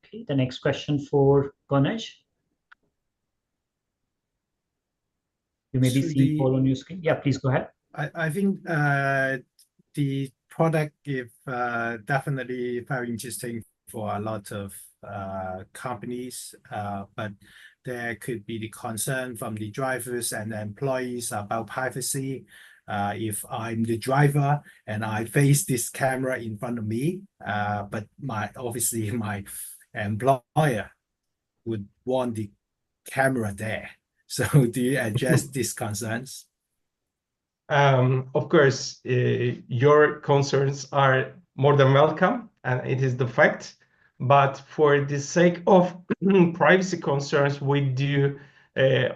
Okay, the next question for Ganesh. You may be seeing all on your screen. Yeah, please go ahead. I think the product is definitely very interesting for a lot of companies, but there could be the concern from the drivers and employees about privacy. If I'm the driver and I face this camera in front of me, but obviously my employer would want the camera there. So do you address these concerns? Of course, your concerns are more than welcome, and it is the fact. But for the sake of privacy concerns, we do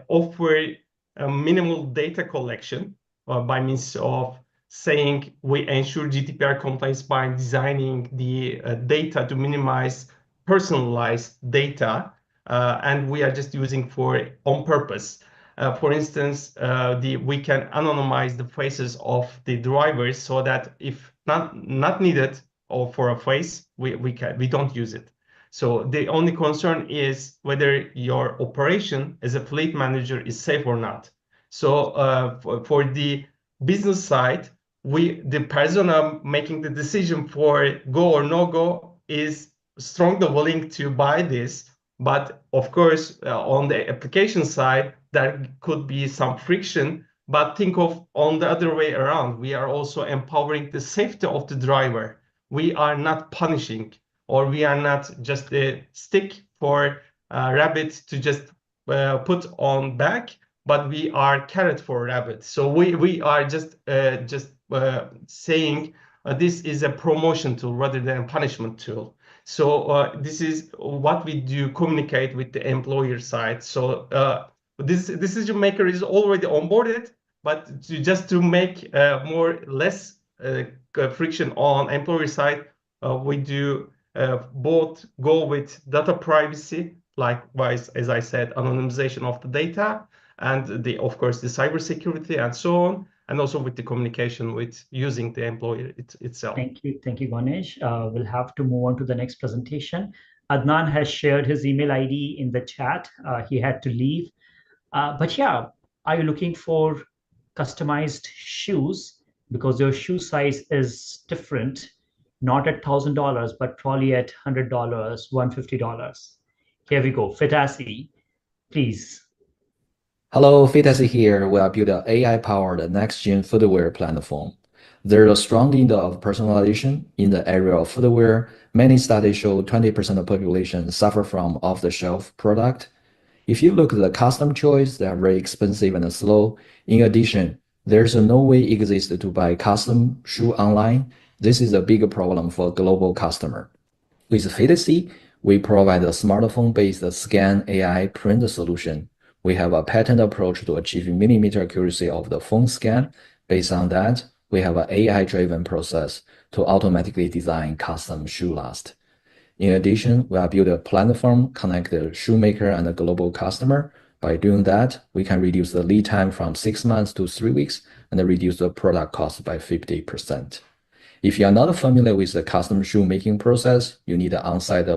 offer a minimal data collection by means of saying we ensure GDPR compliance by designing the data to minimize personalized data, and we are just using on purpose. For instance, we can anonymize the faces of the drivers so that if not needed or for a face, we don't use it. So the only concern is whether your operation as a fleet manager is safe or not. So for the business side, the persona making the decision for go or no go is strongly willing to buy this. But of course, on the application side, there could be some friction. But think of on the other way around. We are also empowering the safety of the driver. We are not punishing, or we are not just a stick for a rabbit to just put on back, but we are carrot for rabbit. So we are just saying this is a promotion tool rather than a punishment tool. So this is what we do communicate with the employer side. So this decision maker is already onboarded, but just to make less friction on employer side, we do both go with data privacy, likewise, as I said, anonymization of the data, and of course the cybersecurity and so on, and also with the communication with using the employer itself. Thank you, Ganesh. We'll have to move on to the next presentation. Adnan has shared his email ID in the chat. He had to leave. But yeah, are you looking for customized shoes? Because your shoe size is different, not at $1,000, but probably at $100, $150. Here we go. Fitasi, please. Hello, Fitasi here. We are building an AI-powered next-gen footwear platform. There's a strong need of personalization in the area of footwear. Many studies show 20% of the population suffer from off-the-shelf product. If you look at the custom choice, they are very expensive and slow. In addition, there's no way exists to buy custom shoe online. This is a big problem for global customer. With Fidacy, we provide a smartphone-based scan AI print solution. We have a patent approach to achieve millimeter accuracy of the phone scan. Based on that, we have an AI-driven process to automatically design custom shoe last. In addition, we have built a platform connect the shoemaker and the global customer. By doing that, we can reduce the lead time from 6 months to 3 weeks and reduce the product cost by 50%. If you are not familiar with the custom shoe making process, you need an on-site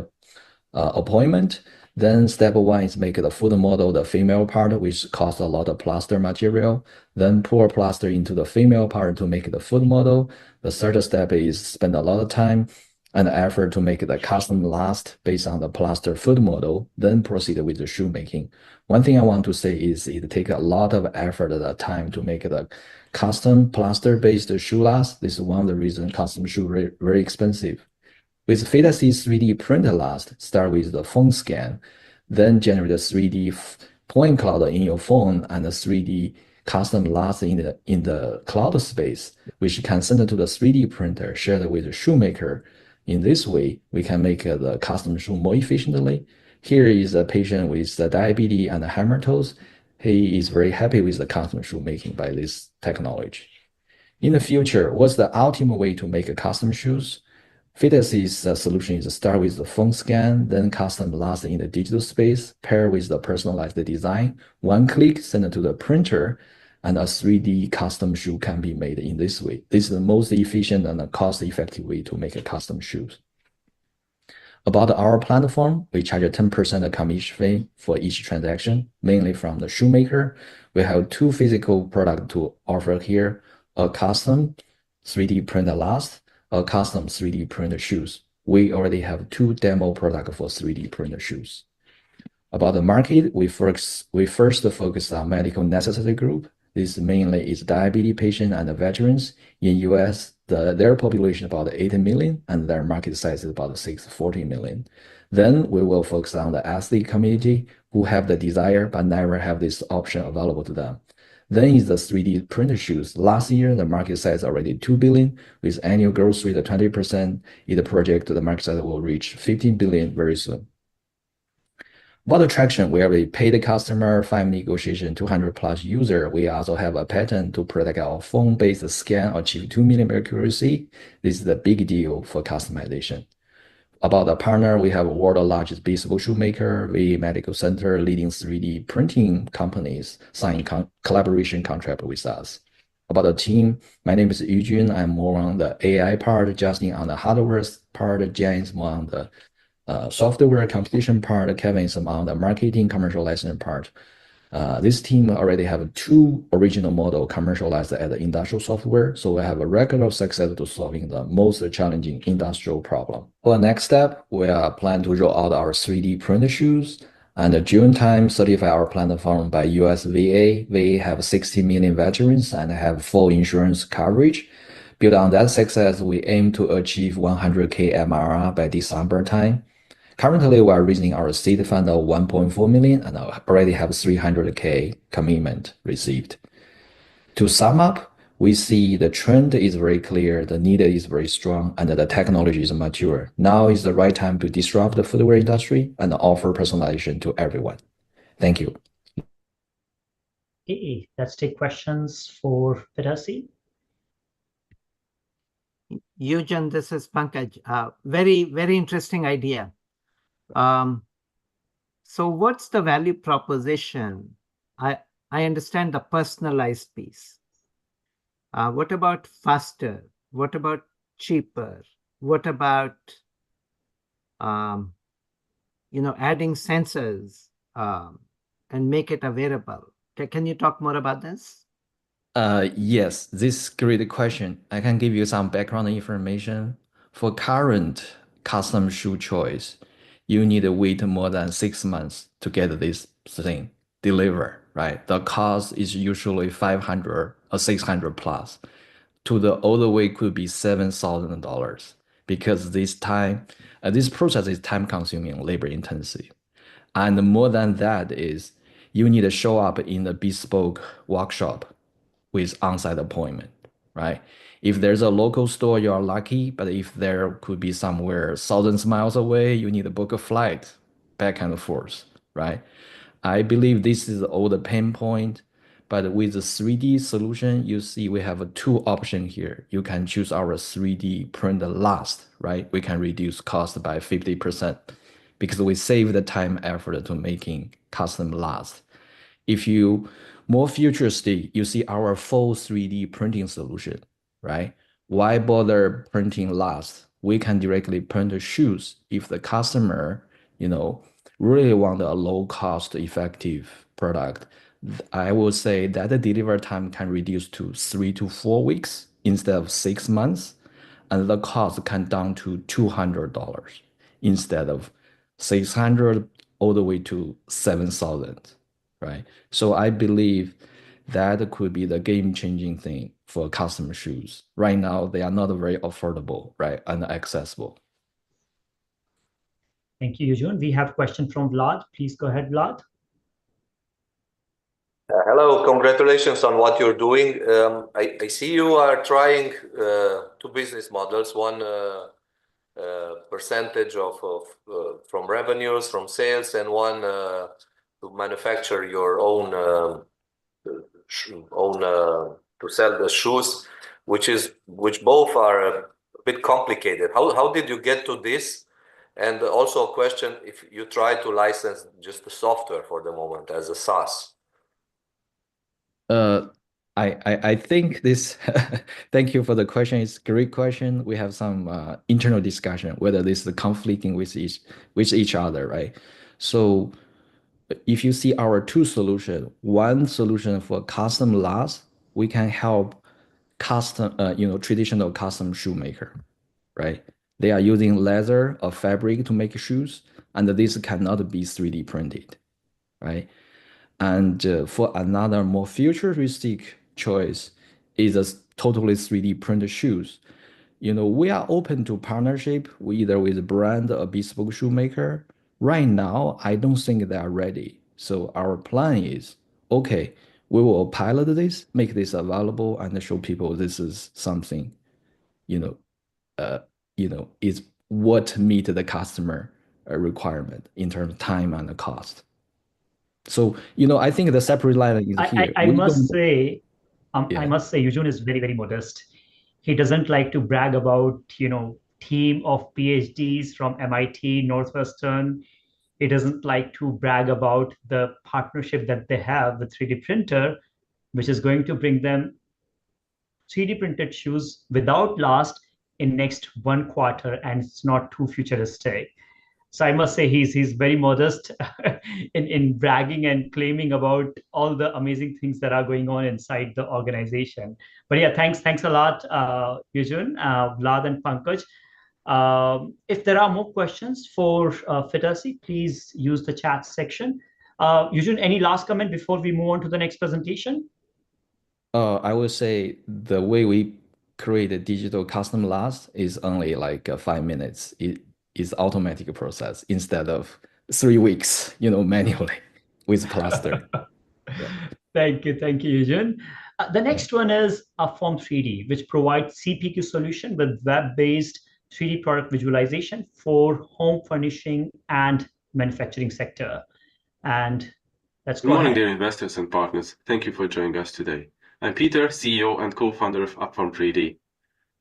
appointment. Then step 1 is make the foot model the female part, which costs a lot of plaster material. Then pour plaster into the female part to make the foot model. The third step is spend a lot of time and effort to make the custom last based on the plaster foot model, then proceed with the shoe making. One thing I want to say is it takes a lot of effort at a time to make the custom plaster-based shoe last. This is one of the reasons custom shoe very expensive. With Fidacy 3D print last, start with the phone scan, then generate a 3D point cloud in your phone and a 3D custom last in the cloud space, which can send it to the 3D printer shared with the shoemaker. In this way, we can make the custom shoe more efficiently. Here is a patient with the diabetes and the hammer toes. He is very happy with the custom shoe making by this technology. In the future, what's the ultimate way to make custom shoes? Fidacy's solution is to start with the phone scan, then custom last in the digital space, pair with the personalized design. One click, send it to the printer, and a 3D custom shoe can be made in this way. This is the most efficient and cost-effective way to make a custom shoes. About our platform, we charge a 10% commission fee for each transaction, mainly from the shoemaker. We have 2 physical products to offer here, a custom 3D printed last, a custom 3D printed shoes. We already have 2 demo products for 3D printed shoes. About the market, we first focus on medical necessity group. This mainly is diabetes patients and veterans. In US, their population about 80 million and their market size is about 640 million. Then we will focus on the athlete community who have the desire but never have this option available to them. Then is the 3D printed shoes. Last year, the market size already 2 billion with annual growth rate of 20%. In the project, the market size will reach 15 billion very soon. About attraction, we already pay the customer, 5 negotiation, 200 plus user. We also have a patent to protect our phone-based scan, achieve 2 millimeter accuracy. This is a big deal for customization. About the partner, we have world's largest bespoke shoemaker, VA Medical Center, leading 3D printing companies signing collaboration contract with us. About the team, my name is Yujun. I'm more on the AI part, Justin on the hardware part, James more on the software competition part, Kevin is on the marketing commercialization part. This team already have 2 original model commercialized as industrial software, so we have a record of success to solving the most challenging industrial problem. For the next step, we are plan to roll out our 3D printed shoes, and June time certify our platform by US VA. VA have 60 million veterans and have full insurance coverage. Build on that success, we aim to achieve 100K MRR by December time. Currently, we are raising our seed fund of 1.4 million and already have 300K commitment received. To sum up, we see the trend is very clear, the need is very strong, and the technology is mature. Now is the right time to disrupt the footwear industry and offer personalization to everyone. Thank you. Okay, let's take questions for Fidacy. Eugen, this is Pankaj. Very interesting idea. So what's the value proposition? I understand the personalized piece. What about faster? What about cheaper? What about adding sensors and make it available? Can you talk more about this? Yes, this is a great question. I can give you some background information. For current custom shoe choice, you need to wait more than 6 months to get this thing delivered, right? The cost is usually 500 or 600 plus. To the older way could be $7,000 because this process is time consuming, labor intensive. And more than that is you need to show up in the bespoke workshop with on-site appointment, right? If there's a local store, you are lucky, but if there could be somewhere thousands of miles away, you need to book a flight back and forth, right? I believe this is all the pain point, but with the 3D solution, you see we have two options here. You can choose our 3D print last, right? We can reduce cost by 50% because we save the time effort to making custom last. If you more futuristic, you see our full 3D printing solution, right? Why bother printing last? We can directly print the shoes if the customer, really want a low cost effective product. I will say that the delivery time can reduce to 3 to 4 weeks instead of 6 months, and the cost can down to $200 instead of 600 all the way to 7,000, right? So I believe that could be the game-changing thing for custom shoes. Right now, they are not very affordable, right, and accessible. Thank you, Yujun. We have a question from Vlad. Please go ahead, Vlad. Hello, congratulations on what you're doing. I see you are trying two business models. One percentage from revenues, from sales, and one to manufacture your own to sell the shoes, which both are a bit complicated. How did you get to this? And also a question, if you try to license just the software for the moment as a SaaS. I think this, thank you for the question. It's a great question. We have some internal discussion whether this is conflicting with each other, right? So if you see our two solutions, one solution for custom last, we can help custom, traditional custom shoemaker, right? They are using leather or fabric to make shoes, and this cannot be 3D printed, right? And for another more futuristic choice is a totally 3D printed shoes. We are open to partnership either with brand or bespoke shoemaker. Right now, I don't think they are ready. So our plan is, okay, we will pilot this, make this available, and show people this is something, is what meet the customer requirement in terms of time and the cost. So, I think the separate line is here. I must say, Yujun is very, very modest. He doesn't like to brag about, team of PhDs from MIT, Northwestern. He doesn't like to brag about the partnership that they have with 3D printer, which is going to bring them 3D printed shoes without last in next 1 quarter, and it's not too futuristic. So I must say he's very modest in bragging and claiming about all the amazing things that are going on inside the organization. But yeah, thanks a lot, Yujun, Vlad, and Pankaj. If there are more questions for Fidasi, please use the chat section. Yujun, any last comment before we move on to the next presentation? I would say the way we create a digital custom last is only like 5 minutes. It is automatic process instead of 3 weeks, manually with cluster. Yeah. Thank you, Yujun. The next one is EthAum's 3D, which provides CPQ solution with web-based 3D product visualization for home furnishing and manufacturing sector. And let's go Good morning, ahead. dear investors and partners. Thank you for joining us today. I'm Peter, CEO and co-founder of EthAum's 3D.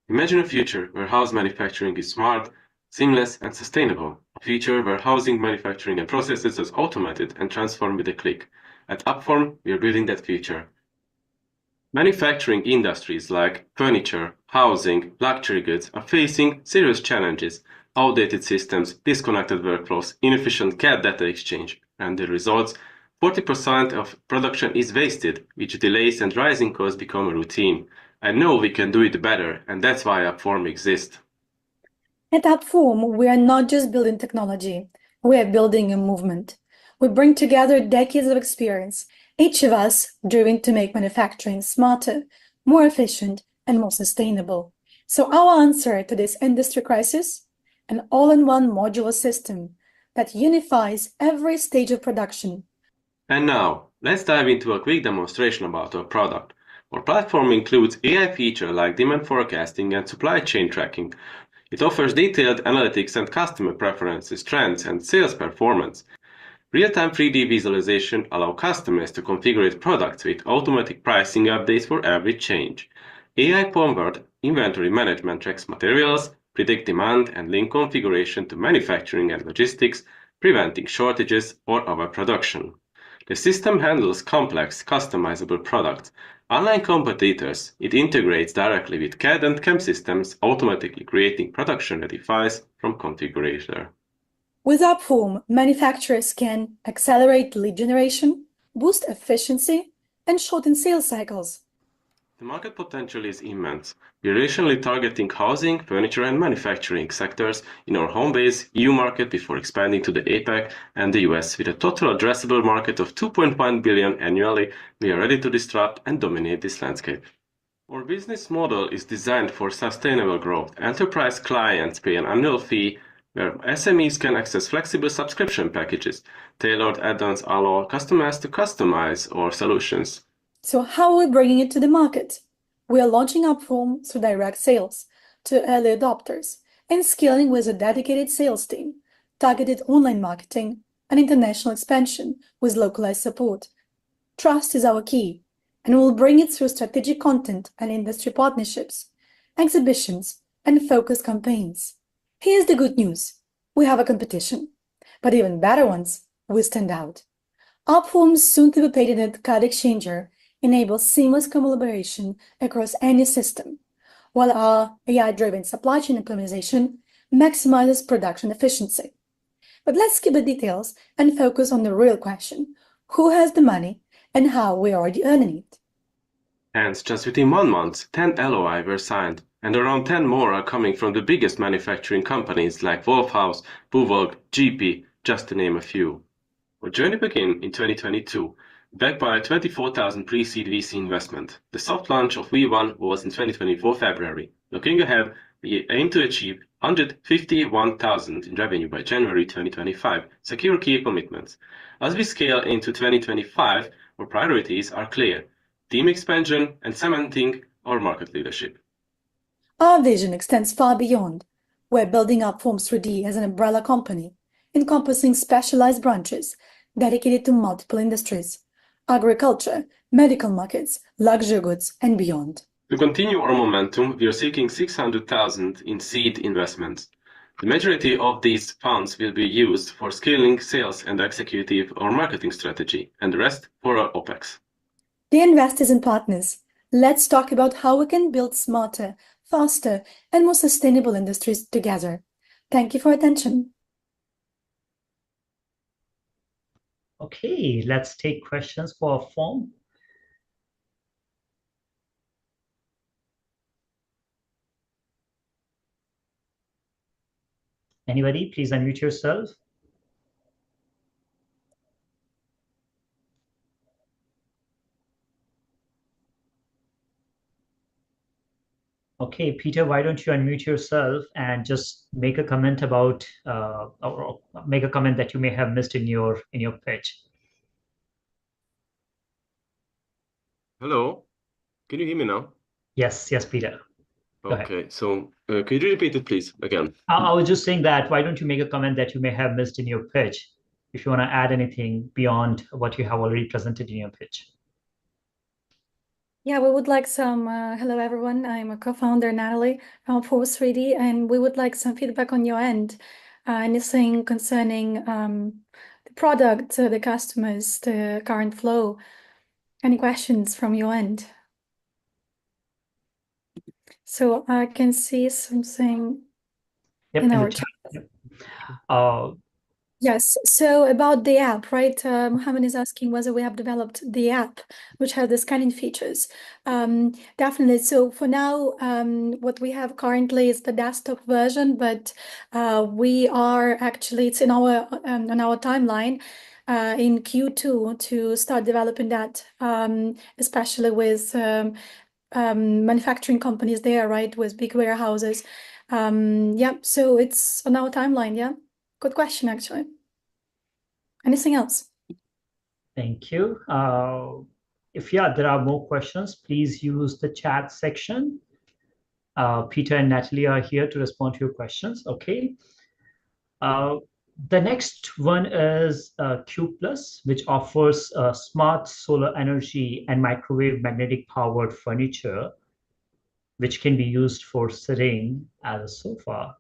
Imagine a future where house manufacturing is smart, seamless, and sustainable. A future where housing, manufacturing, and processes is automated and transformed with a click. At EthAum, we are building that future. Manufacturing industries like furniture, housing, luxury goods are facing serious challenges: outdated systems, disconnected workflows, inefficient CAD data exchange, and the results: 40% of production is wasted, which delays and rising costs become a routine. I know we can do it better, and that's why EthAum exists. At EthAum, we are not just building technology, we are building a movement. We bring together decades of experience, each of us driven to make manufacturing smarter, more efficient, and more sustainable. So our answer to this industry crisis: an all-in-one modular system that unifies every stage of production. And now, let's dive into a quick demonstration about our product. Our platform includes AI features like demand forecasting and supply chain tracking. It offers detailed analytics and customer preferences, trends, and sales performance. Real-time 3D visualization allows customers to configure products with automatic pricing updates for every change. AI-powered inventory management tracks materials, predict demand, and link configuration to manufacturing and logistics, preventing shortages or overproduction. The system handles complex, customizable products. Unlike competitors, it integrates directly with CAD and CAM systems, automatically creating production-ready files from configurator. With Upform, manufacturers can accelerate lead generation, boost efficiency, and shorten sales cycles. The market potential is immense. We are initially targeting housing, furniture, and manufacturing sectors in our home base EU market before expanding to the APAC and the US. With a total addressable market of 2.1 billion annually, we are ready to disrupt and dominate this landscape. Our business model is designed for sustainable growth. Enterprise clients pay an annual fee where SMEs can access flexible subscription packages. Tailored add-ons allow customers to customize our solutions. So how are we bringing it to the market? We are launching Upform through direct sales to early adopters and scaling with a dedicated sales team, targeted online marketing, and international expansion with localized support. Trust is our key, and we'll bring it through strategic content and industry partnerships, exhibitions, and focused campaigns. Here's the good news. We have a competition, but even better ones, we stand out. Upform's soon-to-be patented card exchanger enables seamless collaboration across any system, while our AI-driven supply chain optimization maximizes production efficiency. But let's skip the details and focus on the real question: who has the money and how we're already earning it? And just within 1 month, 10 LOI were signed, and around 10 more are coming from the biggest manufacturing companies like Wolfhouse, Buwalk, GP, just to name a few. Our journey began in 2022, backed by a 24,000 pre-seed VC investment. The soft launch of V1 was in 2024 February. Looking ahead, we aim to achieve 151,000 in revenue by January 2025, secure key commitments. As we scale into 2025, our priorities are clear: team expansion and cementing our market leadership. Our vision extends far beyond. We're building Upform 3D as an umbrella company, encompassing specialized branches dedicated to multiple industries: agriculture, medical markets, luxury goods, and beyond. To continue our momentum, we are seeking 600,000 in seed investments. The majority of these funds will be used for scaling sales and executive or marketing strategy, and the rest for our OPEX. Dear investors and partners, let's talk about how we can build smarter, faster, and more sustainable industries together. Thank you for your attention. Okay, let's take questions for Upform. Anybody, please unmute yourself. Okay, Peter, why don't you unmute yourself and just make a comment about, or make a comment that you may have missed in your pitch. Hello, can you hear me now? Yes, Peter. Go ahead. Okay, so could you repeat it, please, again? I was just saying that why don't you make a comment that you may have missed in your pitch, if you want to add anything beyond what you have already presented in your pitch. Yeah, we would like some, hello everyone, I'm a co-founder, Natalie, from Force 3D, and we would like some feedback on your end. Anything concerning the product, the customers, the current flow. Any questions from your end? So I can see something in our chat. Yes, so about the app, right? Mohammed is asking whether we have developed the app, which has the scanning features. Definitely. So for now, what we have currently is the desktop version, but we are actually, it's in our on our timeline in Q2 to start developing that, especially with manufacturing companies there, right, with big warehouses. Yeah, so it's on our timeline, yeah. Good question, actually. Anything else? Thank you. If there are more questions, please use the chat section. Peter and Natalie are here to respond to your questions. Okay. The next one is Q+, which offers smart solar energy and microwave magnetic powered furniture, which can be used for sitting as a sofa.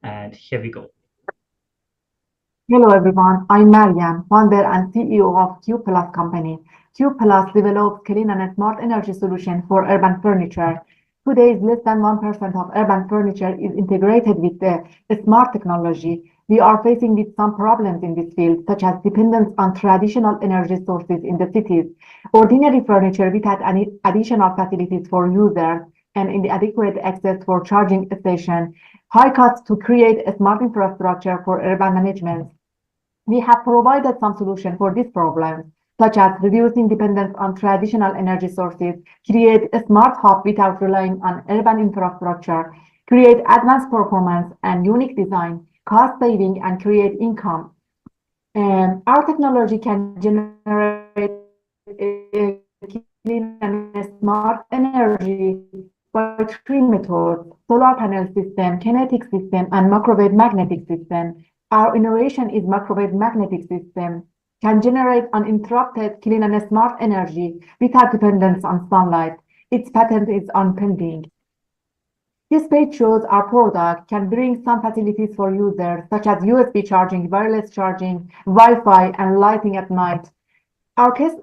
And here we go. Hello everyone, I'm Mariam, founder and CEO of Q+ company. Q+ develops clean and smart energy solution for urban furniture. Today, less than 1% of urban furniture is integrated with the smart technology. We are facing with some problems in this field, such as dependence on traditional energy sources in the cities, ordinary furniture without any additional facilities for users, and inadequate access for charging station, high costs to create a smart infrastructure for urban management. We have provided some solutions for this problem, such as reducing dependence on traditional energy sources, create a smart hub without relying on urban infrastructure, create advanced performance and unique design, cost saving, and create income. And our technology can generate a clean and smart energy by 3 methods: solar panel system, kinetic system, and microwave magnetic system. Our innovation is microwave magnetic system, can generate uninterrupted clean and smart energy without dependence on sunlight. Its patent is pending. This page shows our product can bring some facilities for users, such as USB charging, wireless charging, Wi-Fi, and lighting at night. Our case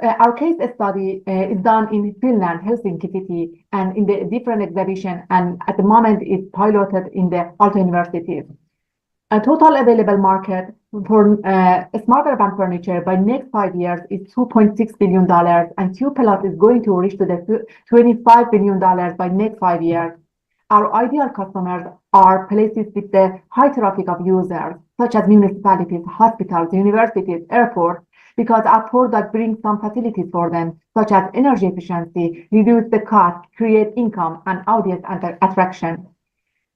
study is done in Finland, Helsinki city, and in the different exhibition, and at the moment it's piloted in the Aalto University. A total available market for smart urban furniture by next 5 years is $2.6 billion, and Q+ is going to reach to the $25 billion by next 5 years. Our ideal customers are places with the high traffic of users, such as municipalities, hospitals, universities, airports, because our product brings some facilities for them, such as energy efficiency, reduce the cost, create income, and audience attraction.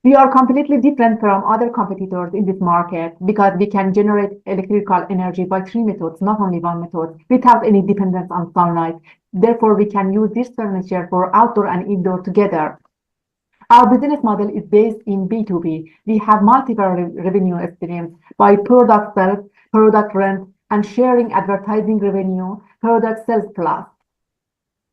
We are completely different from other competitors in this market because we can generate electrical energy by 3 methods, not only 1 method, without any dependence on sunlight. Therefore, we can use this furniture for outdoor and indoor together. Our business model is based in B2B. We have multiple revenue streams by product sales, product rent, and sharing advertising revenue, product sales plus.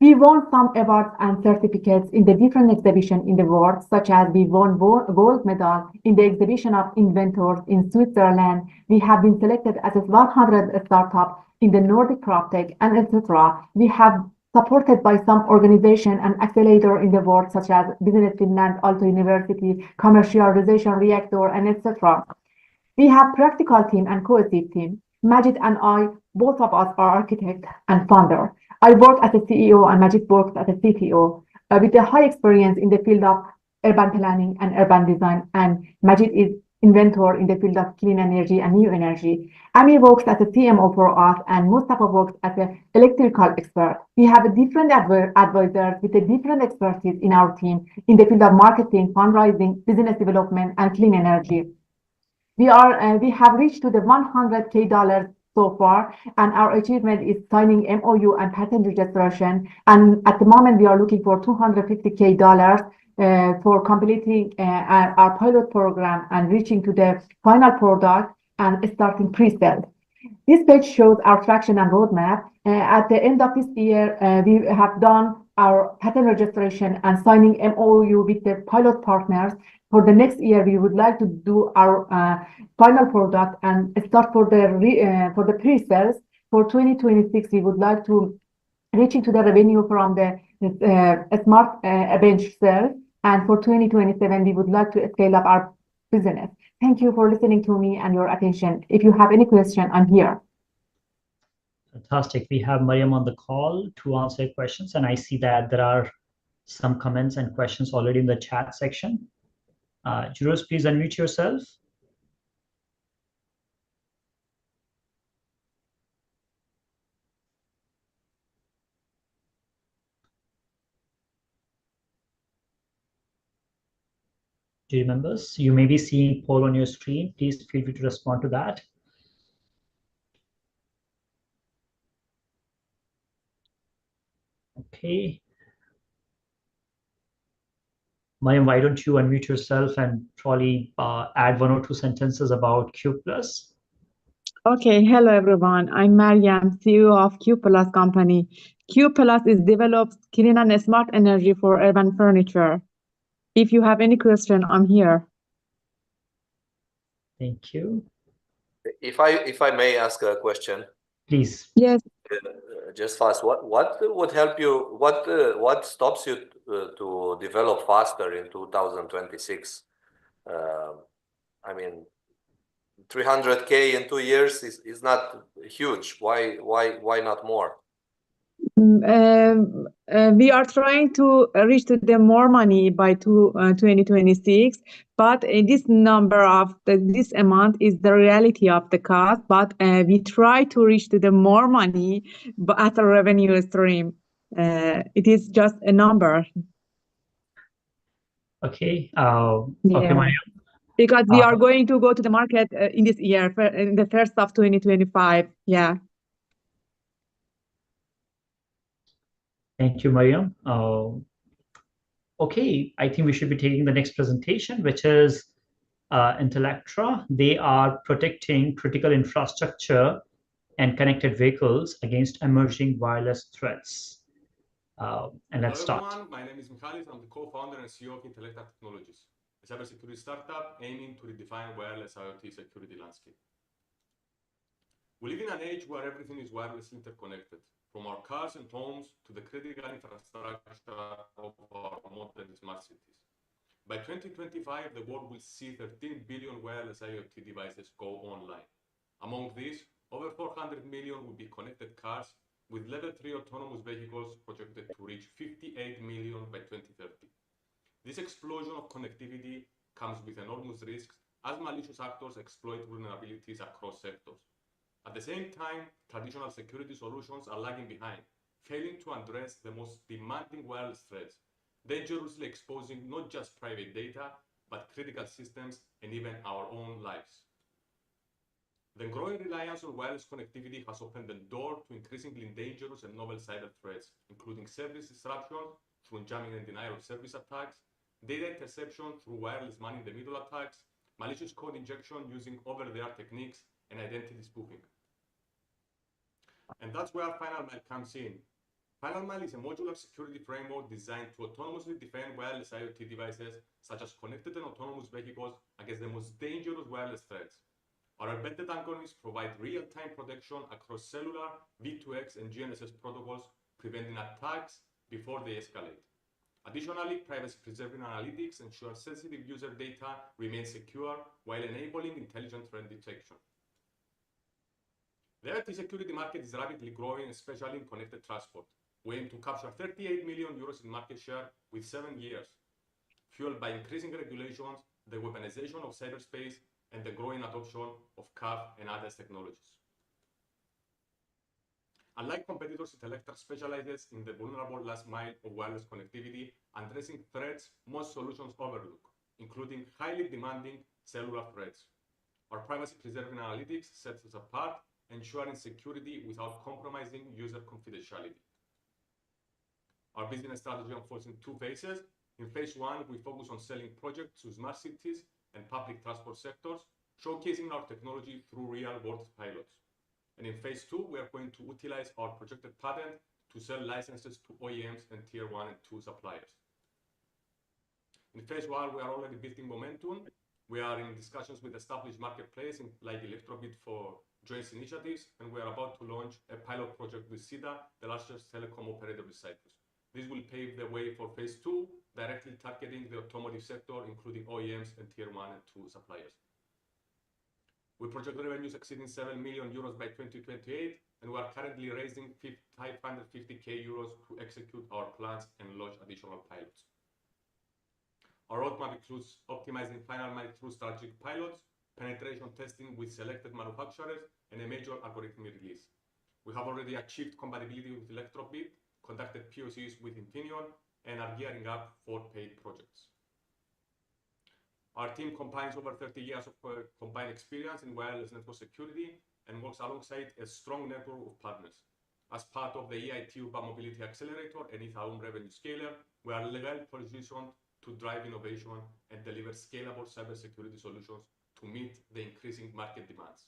We won some awards and certificates in the different exhibitions in the world, such as we won gold medal in the exhibition of inventors in Switzerland. We have been selected as a 100 startup in the Nordic PropTech, and etc. We have supported by some organization and accelerator in the world, such as Business Finland, Aalto University, Commercialization Reactor, and etc. We have practical team and cohesive team. Majid and I, both of us are architect and founder. I work as a CEO and Majid works as a CTO with a high experience in the field of urban planning and urban design, and Majid is inventor in the field of clean energy and new energy. Ami works as a CMO for us, and Mustafa works as an electrical expert. We have a different advisors with a different expertise in our team in the field of marketing, fundraising, business development, and clean energy. We have reached to the $100K so far, and our achievement is signing MOU and patent registration. And at the moment, we are looking for $250K for completing our pilot program and reaching to the final product and starting pre-sale. This page shows our traction and roadmap. At the end of this year, we have done our patent registration and signing MOU with the pilot partners. For the next year, we would like to do our final product and start for the pre-sales. For 2026, we would like to reach into the revenue from the smart bench sales. And for 2027, we would like to scale up our business. Thank you for listening to me and your attention. If you have any question, I'm here. Fantastic. We have Mariam on the call to answer questions, and I see that there are some comments and questions already in the chat section. Juros, please unmute yourself. Dear members, you may be seeing poll on your screen. Please feel free to respond to that. Okay. Mayam, why don't you unmute yourself and probably add 1 or 2 sentences about Q+. Okay, hello everyone. I'm Mariam, CEO of Q+ company. Q+ is develops clean and smart energy for urban furniture. If you have any question, I'm here. Thank you. If I may ask a question. Please. Yes. Just fast. What would help you? What stops you to develop faster in 2026? I mean, 300K in 2 years is not huge. Why not more? We are trying to reach to the more money by 2026, but this number of this amount is the reality of the cost. But we try to reach to the more money, but as a revenue stream. It is just a number. Okay. Yeah. Okay, Mariam. Because we are going to go to the market in this year, in the first of 2025. Yeah. Thank you, Mariam. Okay, I think we should be taking the next presentation, which is Intellectra. They are protecting critical infrastructure and connected vehicles against emerging wireless threats. And let's start. Hello everyone, my name is Michalis. I'm the co-founder and CEO of Intellectra Technologies, a cybersecurity startup aiming to redefine wireless IoT security landscape. We live in an age where everything is wirelessly interconnected, from our cars and homes to the critical infrastructure of our modern smart cities. By 2025, the world will see 13 billion wireless IoT devices go online. Among these, over 400 million will be connected cars, with level 3 autonomous vehicles projected to reach 58 million by 2030. This explosion of connectivity comes with enormous risks as malicious actors exploit vulnerabilities across sectors. At the same time, traditional security solutions are lagging behind, failing to address the most demanding wireless threats, dangerously exposing not just private data, but critical systems and even our own lives. The growing reliance on wireless connectivity has opened the door to increasingly dangerous and novel cyber threats, including service disruption through jamming and denial of service attacks, data interception through wireless man-in-the-middle attacks, malicious code injection using over-the-air techniques, and identity spoofing. And that's where Final Mile comes in. Final Mile is a modular security framework designed to autonomously defend wireless IoT devices, such as connected and autonomous vehicles, against the most dangerous wireless threats. Our embedded algorithms provide real-time protection across cellular, V2X, and GNSS protocols, preventing attacks before they escalate. Additionally, privacy-preserving analytics ensure sensitive user data remains secure while enabling intelligent threat detection. The IoT security market is rapidly growing, especially in connected transport. We aim to capture 38 million euros in market share within 7 years, fueled by increasing regulations, the weaponization of cyberspace, and the growing adoption of CAF and ADAS technologies. Unlike competitors, Intellectra specializes in the vulnerable last mile of wireless connectivity, addressing threats most solutions overlook, including highly demanding cellular threats. Our privacy-preserving analytics sets us apart, ensuring security without compromising user confidentiality. Our business strategy unfolds in 2 phases. In phase 1, we focus on selling projects to smart cities and public transport sectors, showcasing our technology through real-world pilots. And in phase 2, we are going to utilize our projected patent to sell licenses to OEMs and Tier 1 and 2 suppliers. In phase 1, we are already building momentum. We are in discussions with established marketplaces like Electrobit for joint initiatives, and we are about to launch a pilot project with SIDA, the largest telecom operator in Cyprus. This will pave the way for phase 2, directly targeting the automotive sector, including OEMs and Tier 1 and 2 suppliers. We project revenues exceeding 7 million euros by 2028, and we are currently raising 550k euros to execute our plans and launch additional pilots. Our roadmap includes optimizing Final Mile through strategic pilots, penetration testing with selected manufacturers, and a major algorithmic release. We have already achieved compatibility with Electrobit, conducted POCs with Infineon, and are gearing up for paid projects. Our team combines over 30 years of combined experience in wireless network security and works alongside a strong network of partners. As part of the EIT Urban Mobility Accelerator and EthAum Revenue Scaler, we are well positioned to drive innovation and deliver scalable cybersecurity solutions to meet the increasing market demands.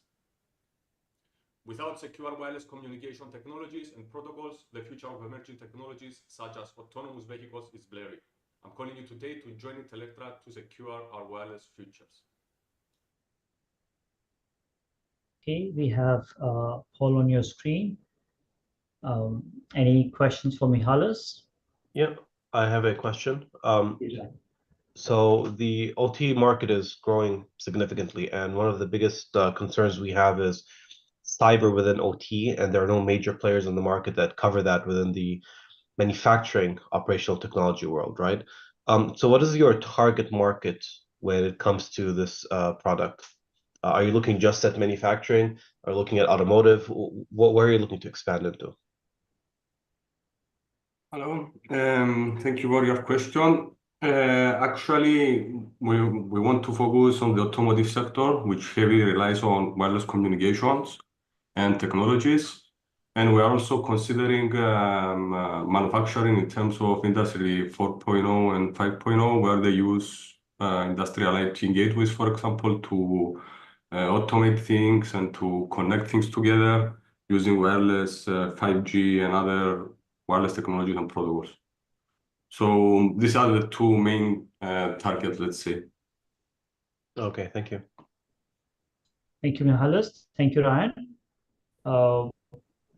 Without secure wireless communication technologies and protocols, the future of emerging technologies such as autonomous vehicles is blurry. I'm calling you today to join Intellectra to secure our wireless futures. Okay, we have Paul on your screen. Any questions for Mihalis? Yeah, I have a question. So the OT market is growing significantly, and one of the biggest concerns we have is cyber within OT, and there are no major players in the market that cover that within the manufacturing operational technology world, right? So what is your target market when it comes to this product? Are you looking just at manufacturing? Are you looking at automotive? Where are you looking to expand into? Hello, thank you for your question. Actually, we want to focus on the automotive sector, which heavily relies on wireless communications and technologies. And we are also considering manufacturing in terms of Industry 4.0 and 5.0, where they use industrial IoT gateways, for example, to automate things and to connect things together using wireless 5G and other wireless technologies and protocols. So these are the two main targets, let's say. Okay, thank you. Thank you, Mihalis. Thank you, Ryan.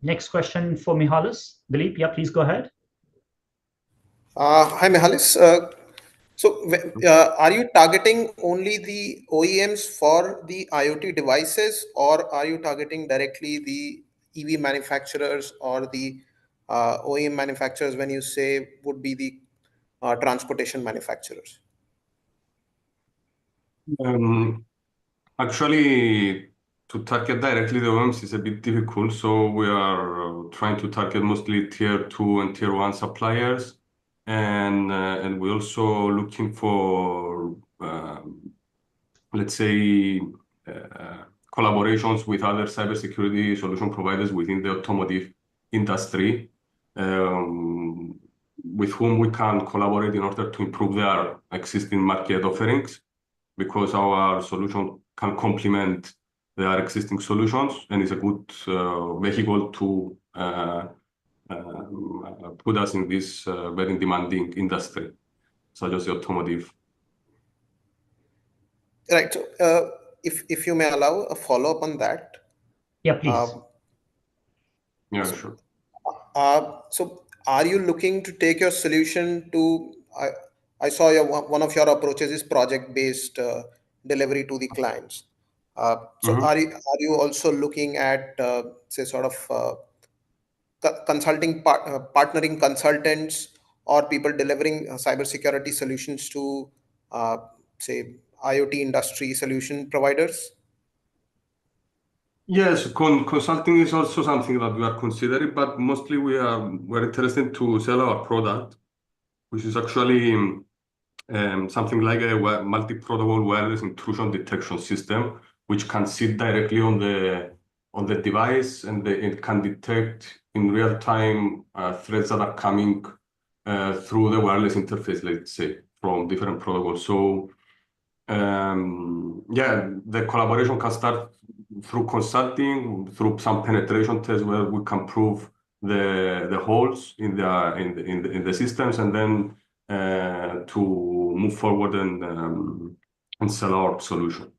Next question for Mihalis. Dilip, yeah, please go ahead. Hi, Mihalis. Are you targeting only the OEMs for the IoT devices, or are you targeting directly the EV manufacturers or the OEM manufacturers when you say would be the transportation manufacturers? Actually, to target directly the OEMs is a bit difficult. So we are trying to target mostly tier 2 and tier 1 suppliers. And we're also looking for, let's say, collaborations with other cybersecurity solution providers within the automotive industry, with whom we can collaborate in order to improve their existing market offerings, because our solution can complement their existing solutions and is a good vehicle to put us in this very demanding industry, such as the automotive. Right. So, if you may allow a follow-up on that. Yeah, please. Yeah, sure. So, are you looking to take your solution to? I saw one of your approaches is project-based delivery to the clients. So, are you also looking at say sort of consulting partnering consultants or people delivering cybersecurity solutions to say IoT industry solution providers? Yes, consulting is also something that we are considering, but mostly we're interested to sell our product, which is actually something like a multi-protocol wireless intrusion detection system, which can sit directly on the device, and it can detect in real time threats that are coming through the wireless interface, let's say, from different protocols. So yeah, the collaboration can start through consulting, through some penetration tests where we can prove the holes in the systems, and then to move forward and sell our solution.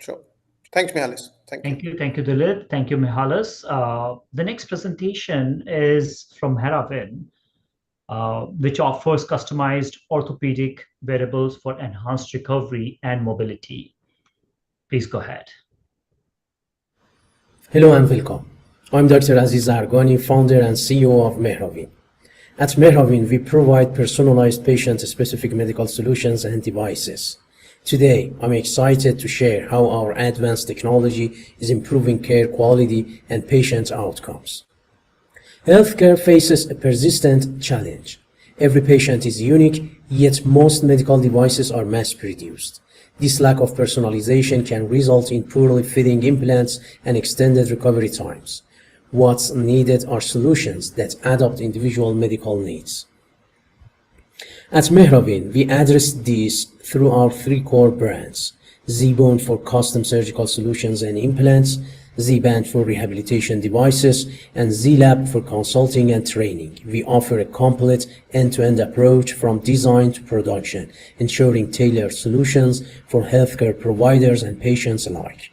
Sure. Thanks, Mihalis. Thank you. Thank you, Dilip. Thank you, Mihalis. The next presentation is from Heravin, which offers customized orthopedic wearables for enhanced recovery and mobility. Please go ahead. Hello and welcome. I'm Dr. Aziz Argani, founder and CEO of Mehravin. At Mehravin, we provide personalized patient-specific medical solutions and devices. Today, I'm excited to share how our advanced technology is improving care quality and patient outcomes. Healthcare faces a persistent challenge. Every patient is unique, yet most medical devices are mass-produced. This lack of personalization can result in poorly fitting implants and extended recovery times. What's needed are solutions that adapt individual medical needs. At Mehravin, we address these through our three core brands: Z-Bone for custom surgical solutions and implants, Z-Band for rehabilitation devices, and Z-Lab for consulting and training. We offer a complete end-to-end approach from design to production, ensuring tailored solutions for healthcare providers and patients alike.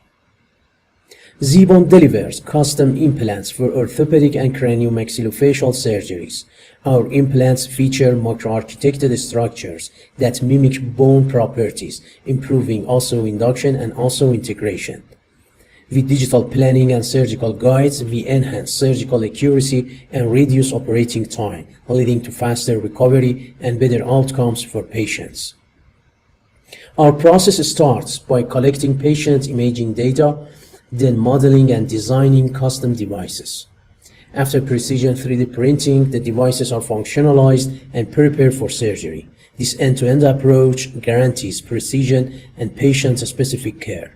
Z-Bond delivers custom implants for orthopedic and craniomaxillofacial surgeries. Our implants feature microarchitected structures that mimic bone properties, improving osseoinduction and osseointegration. With digital planning and surgical guides, we enhance surgical accuracy and reduce operating time, leading to faster recovery and better outcomes for patients. Our process starts by collecting patient imaging data, then modeling and designing custom devices. After precision 3D printing, the devices are functionalized and prepared for surgery. This end-to-end approach guarantees precision and patient-specific care.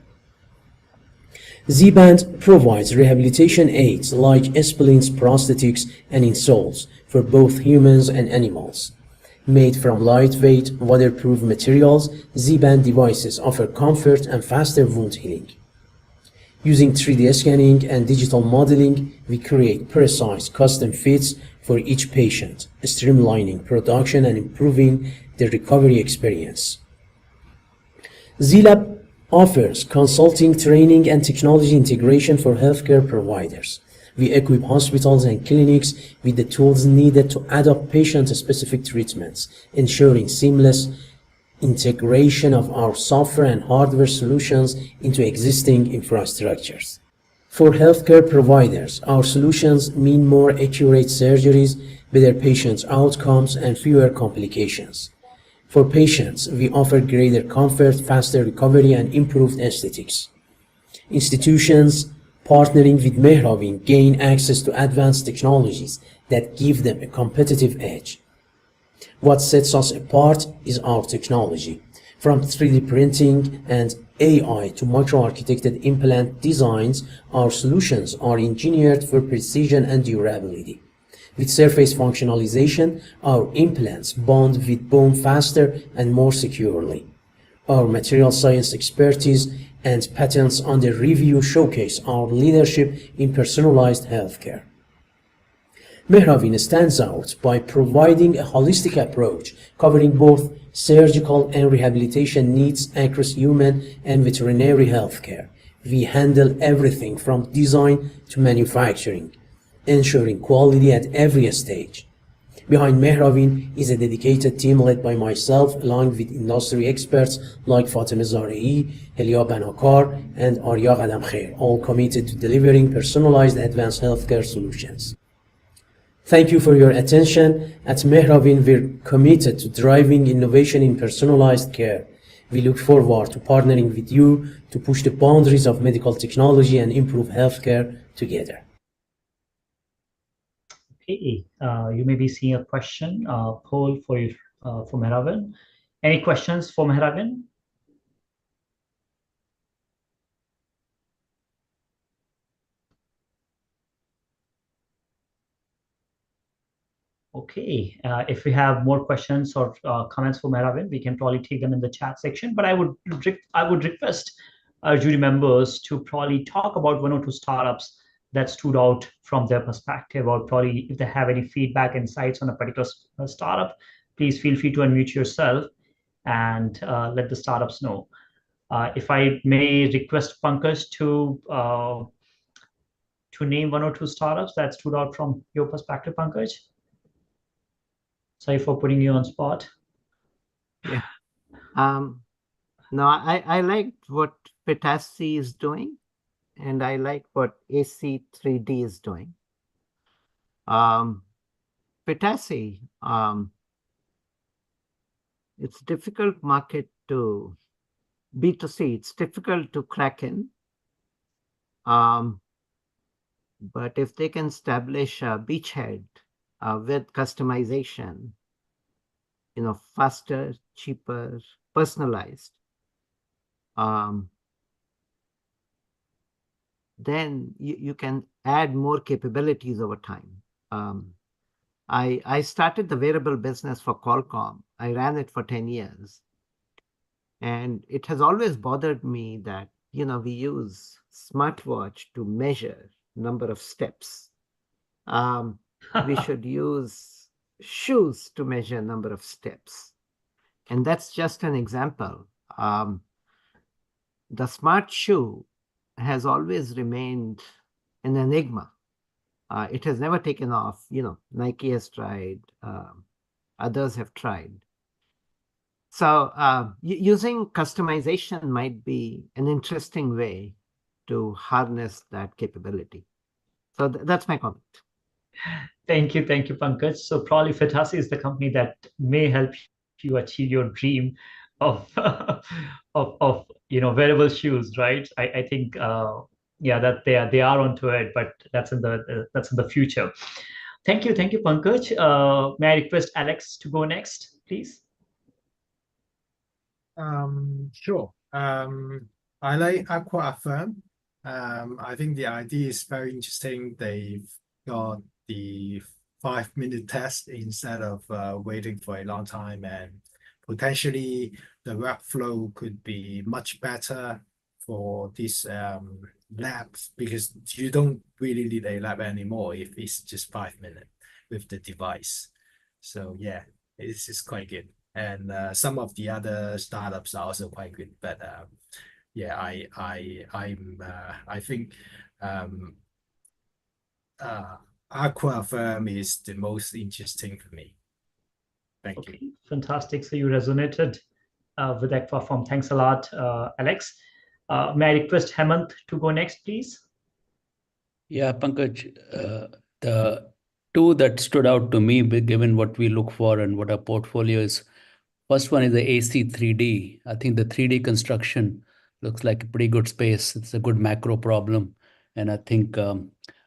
Z-Band provides rehabilitation aids like splints, prosthetics, and insoles for both humans and animals. Made from lightweight, waterproof materials, Z-Band devices offer comfort and faster wound healing. Using 3D scanning and digital modeling, we create precise custom fits for each patient, streamlining production and improving the recovery experience. Z-Lab offers consulting, training, and technology integration for healthcare providers. We equip hospitals and clinics with the tools needed to adopt patient-specific treatments, ensuring seamless integration of our software and hardware solutions into existing infrastructures. For healthcare providers, our solutions mean more accurate surgeries, better patient outcomes, and fewer complications. For patients, we offer greater comfort, faster recovery, and improved aesthetics. Institutions partnering with Mehravin gain access to advanced technologies that give them a competitive edge. What sets us apart is our technology. From 3D printing and AI to micro-architected implant designs, our solutions are engineered for precision and durability. With surface functionalization, our implants bond with bone faster and more securely. Our material science expertise and patents under review showcase our leadership in personalized healthcare. Mehravin stands out by providing a holistic approach covering both surgical and rehabilitation needs across human and veterinary healthcare. We handle everything from design to manufacturing, ensuring quality at every stage. Behind Mehravin is a dedicated team led by myself, along with industry experts like Fatemeh Zarei, Helia Banakar, and Arya Qadamkhair, all committed to delivering personalized advanced healthcare solutions. Thank you for your attention. At Mehravin, we're committed to driving innovation in personalized care. We look forward to partnering with you to push the boundaries of medical technology and improve healthcare together. Okay, you may be seeing a question poll for Mehravin. Any questions for Mehravin? Okay, if we have more questions or comments for Mehravin, we can probably take them in the chat section. But I would request our jury members to probably talk about one or two startups that stood out from their perspective, or probably if they have any feedback, insights on a particular startup, please feel free to unmute yourself and let the startups know. If I may request Pankaj to name one or two startups that stood out from your perspective, Pankaj. Sorry for putting you on spot. Yeah. No, I liked what Petassi is doing, and I like what AC3D is doing. Petassi, it's difficult market to B2C. It's difficult to crack in. But if they can establish a beachhead with customization, faster, cheaper, personalized, then you can add more capabilities over time. I started the wearable business for Qualcomm. I ran it for 10 years. And it has always bothered me that, we use smartwatch to measure number of steps. We should use shoes to measure number of steps. And that's just an example. The smart shoe has always remained an enigma. It has never taken off. Nike has tried, others have tried. So using customization might be an interesting way to harness that capability. So that's my comment. Thank you, Pankaj. So probably Fitasi is the company that may help you achieve your dream of of wearable shoes, right? I think that they are onto it, but that's in the future. Thank you, Pankaj. May I request Alex to go next, please? Sure. I like EthAum's. I think the idea is very interesting. They've got the 5-minute test instead of waiting for a long time, and potentially the workflow could be much better for these labs, because you don't really need a lab anymore if it's just 5 minutes with the device. So yeah, this is quite good. And some of the other startups are also quite good, but yeah, I think EthAum's is the most interesting for me. Thank you. Fantastic. So you resonated with EthAum's. Thanks a lot, Alex. May I request Hemant to go next, please? Yeah, Pankaj, the two that stood out to me, given what we look for and what our portfolio is. First one is the AC3D. I think the 3D construction looks like a pretty good space. It's a good macro problem. And I think I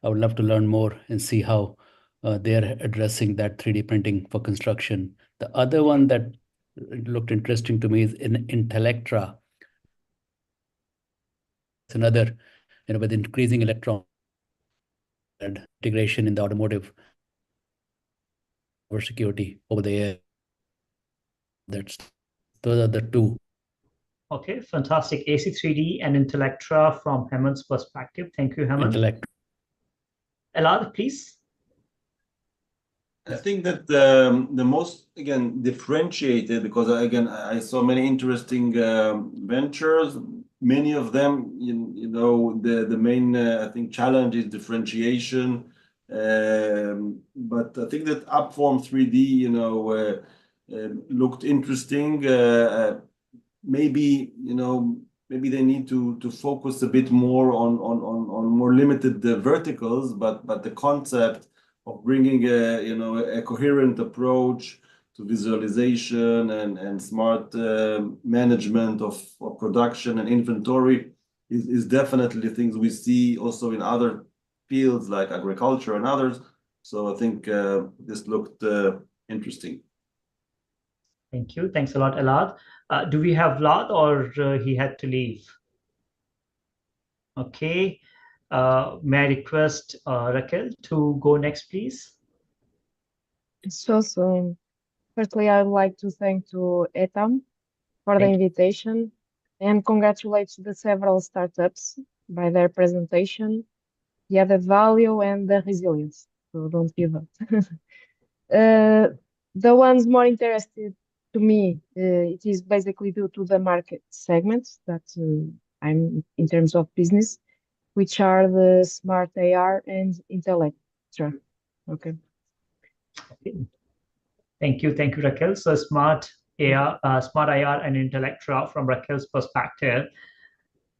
would love to learn more and see how they're addressing that 3D printing for construction. The other one that looked interesting to me is in Intellectra. It's another, with increasing electron integration in the automotive security over the air. Those are the two. Okay, fantastic. AC3D and Intellectra from Hemant's perspective. Thank you, Hemant. Elad, please. I think that the most, again, differentiated, because again, I saw many interesting ventures. Many of them, the main, I think, challenge is differentiation. But I think that EthAum's 3D, looked interesting. Maybe they need to focus a bit more on more limited verticals, but the concept of bringing a coherent approach to visualization and smart management of production and inventory is definitely things we see also in other fields like agriculture and others. So I think this looked interesting. Thank you. Thanks a lot, Elad. Do we have Vlad, or he had to leave? Okay. May I request Raquel to go next, please? So, firstly, I would like to thank to EthAum's for the invitation and congratulate the several startups by their presentation, the added value, and the resilience. So don't give up. The ones more interested to me, it is basically due to the market segments that I'm in terms of business, which are the smart AR and Intellectra. Okay. Thank you, Raquel. So smart AR, smart IR, and Intellectra from Raquel's perspective.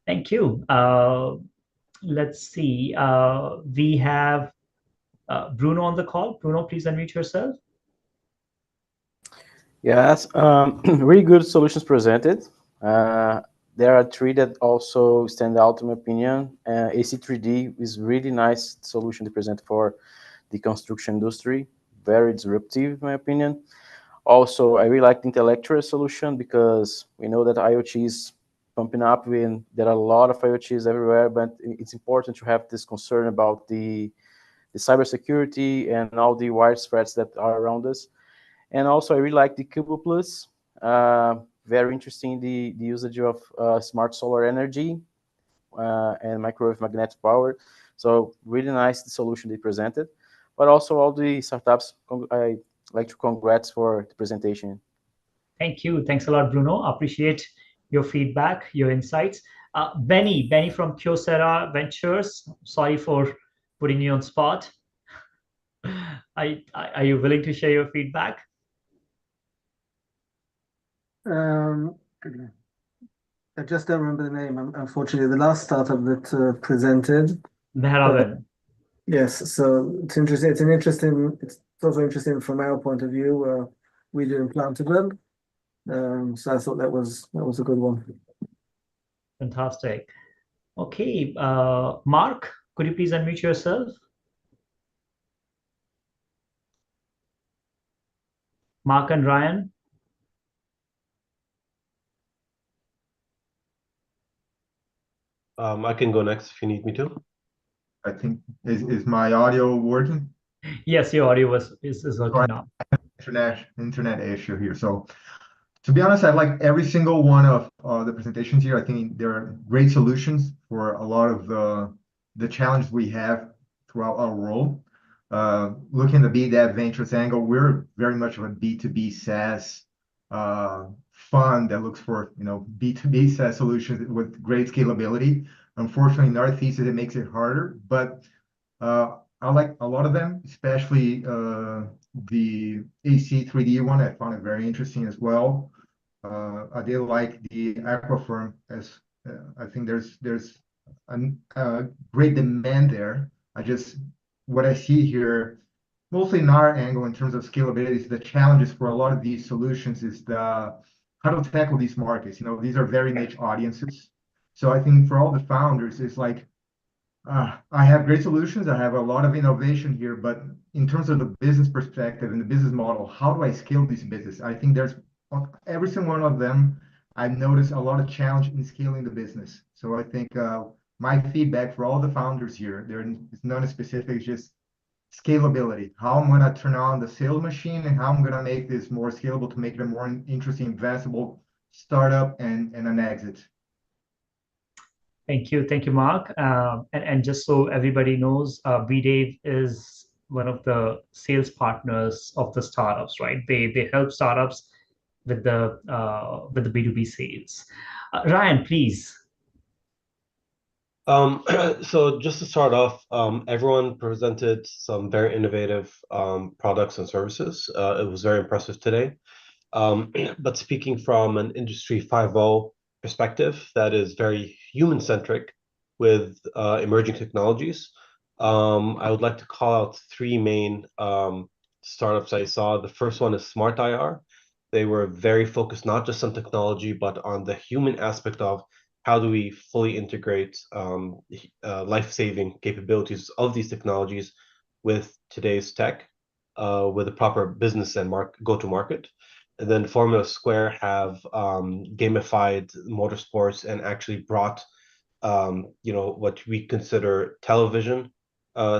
Thank you. Let's see. We have Bruno on the call. Bruno, please unmute yourself. Yes, really good solutions presented. There are three that also stand out in my opinion. AC3D is really nice solution to present for the construction industry. Very disruptive, in my opinion. Also, I really like the Intellectra solution because we know that IoT is pumping up. There are a lot of IoTs everywhere, but it's important to have this concern about the cybersecurity and all the wireless threats that are around us. And also, I really like the Cubo Plus. Very interesting, the usage of smart solar energy and microwave magnetic power. So really nice the solution they presented. But also all the startups, I like to congrats for the presentation. Thank you. Thanks a lot, Bruno. Appreciate your feedback, your insights. Benny from Kyocera Ventures. Sorry for putting you on spot. Are you willing to share your feedback? I just don't remember the name, unfortunately. The last startup that presented. Mehravan. Yes, so it's interesting. It's also interesting from our point of view. We do implantable. So I thought that was a good one. Fantastic. Okay, Mark, could you please unmute yourself? Mark and Ryan. I can go next if you need me to. I think is my audio working? Yes, your audio is working now. Internet issue here. So to be honest, I like every single one of the presentations here. I think there are great solutions for a lot of the challenges we have throughout our world. Looking at the BDev Ventures angle, we're very much of a B2B SaaS fund that looks for B2B SaaS solutions with great scalability. Unfortunately, in our thesis, it makes it harder, but I like a lot of them, especially the AC3D one. I found it very interesting as well. I did like the Aquaform, as I think there's a great demand there. What I see here, mostly in our angle in terms of scalability, is the challenges for a lot of these solutions is how to tackle these markets. These are very niche audiences. So I think for all the founders, it's like, I have great solutions. I have a lot of innovation here, but in terms of the business perspective and the business model, how do I scale this business? I think there's every single one of them. I've noticed a lot of challenge in scaling the business. So I think my feedback for all the founders here, there is none specific, just scalability. How I'm going to turn on the sales machine and how I'm going to make this more scalable to make it a more interesting, investable startup and an exit. Thank you, Mark. And just so everybody knows, BDev is one of the sales partners of the startups, right? They help startups with the B2B sales. Ryan, please. So just to start off, everyone presented some very innovative products and services. It was very impressive today. But speaking from an Industry 5.0 perspective that is very human-centric with emerging technologies, I would like to call out three main startups I saw. The first one is Smart IR. They were very focused not just on technology, but on the human aspect of how do we fully integrate life-saving capabilities of these technologies with today's tech, with a proper business and go-to-market. And then Formula Square have gamified motorsports and actually brought what we consider television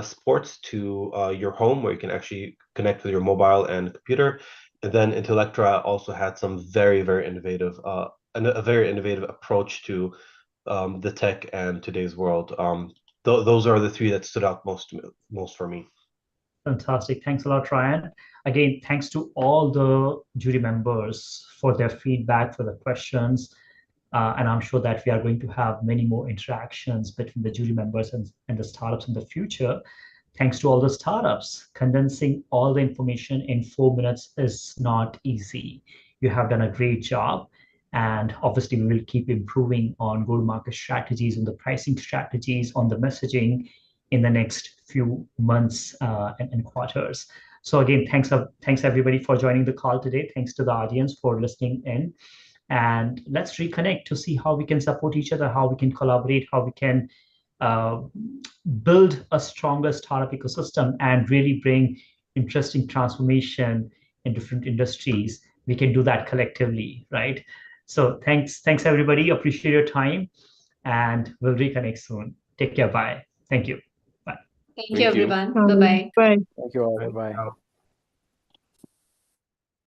sports to your home, where you can actually connect with your mobile and computer. And then Intellectra also had some very, very innovative, a very innovative approach to the tech and today's world. Those are the three that stood out most for me. Fantastic. Thanks a lot, Ryan. Again, thanks to all the jury members for their feedback, for the questions. And I'm sure that we are going to have many more interactions between the jury members and the startups in the future. Thanks to all the startups. Condensing all the information in 4 minutes is not easy. You have done a great job. And obviously, we will keep improving on go-to-market strategies, on the pricing strategies, on the messaging in the next few months and quarters. So again, thanks everybody for joining the call today. Thanks to the audience for listening in. And let's reconnect to see how we can support each other, how we can collaborate, how we can build a stronger startup ecosystem and really bring interesting transformation in different industries. We can do that collectively, right? So thanks everybody. Appreciate your time, and we'll reconnect soon. Take care. Bye. Thank you. Bye. Thank you, everyone. Bye. Thank you all. Bye bye.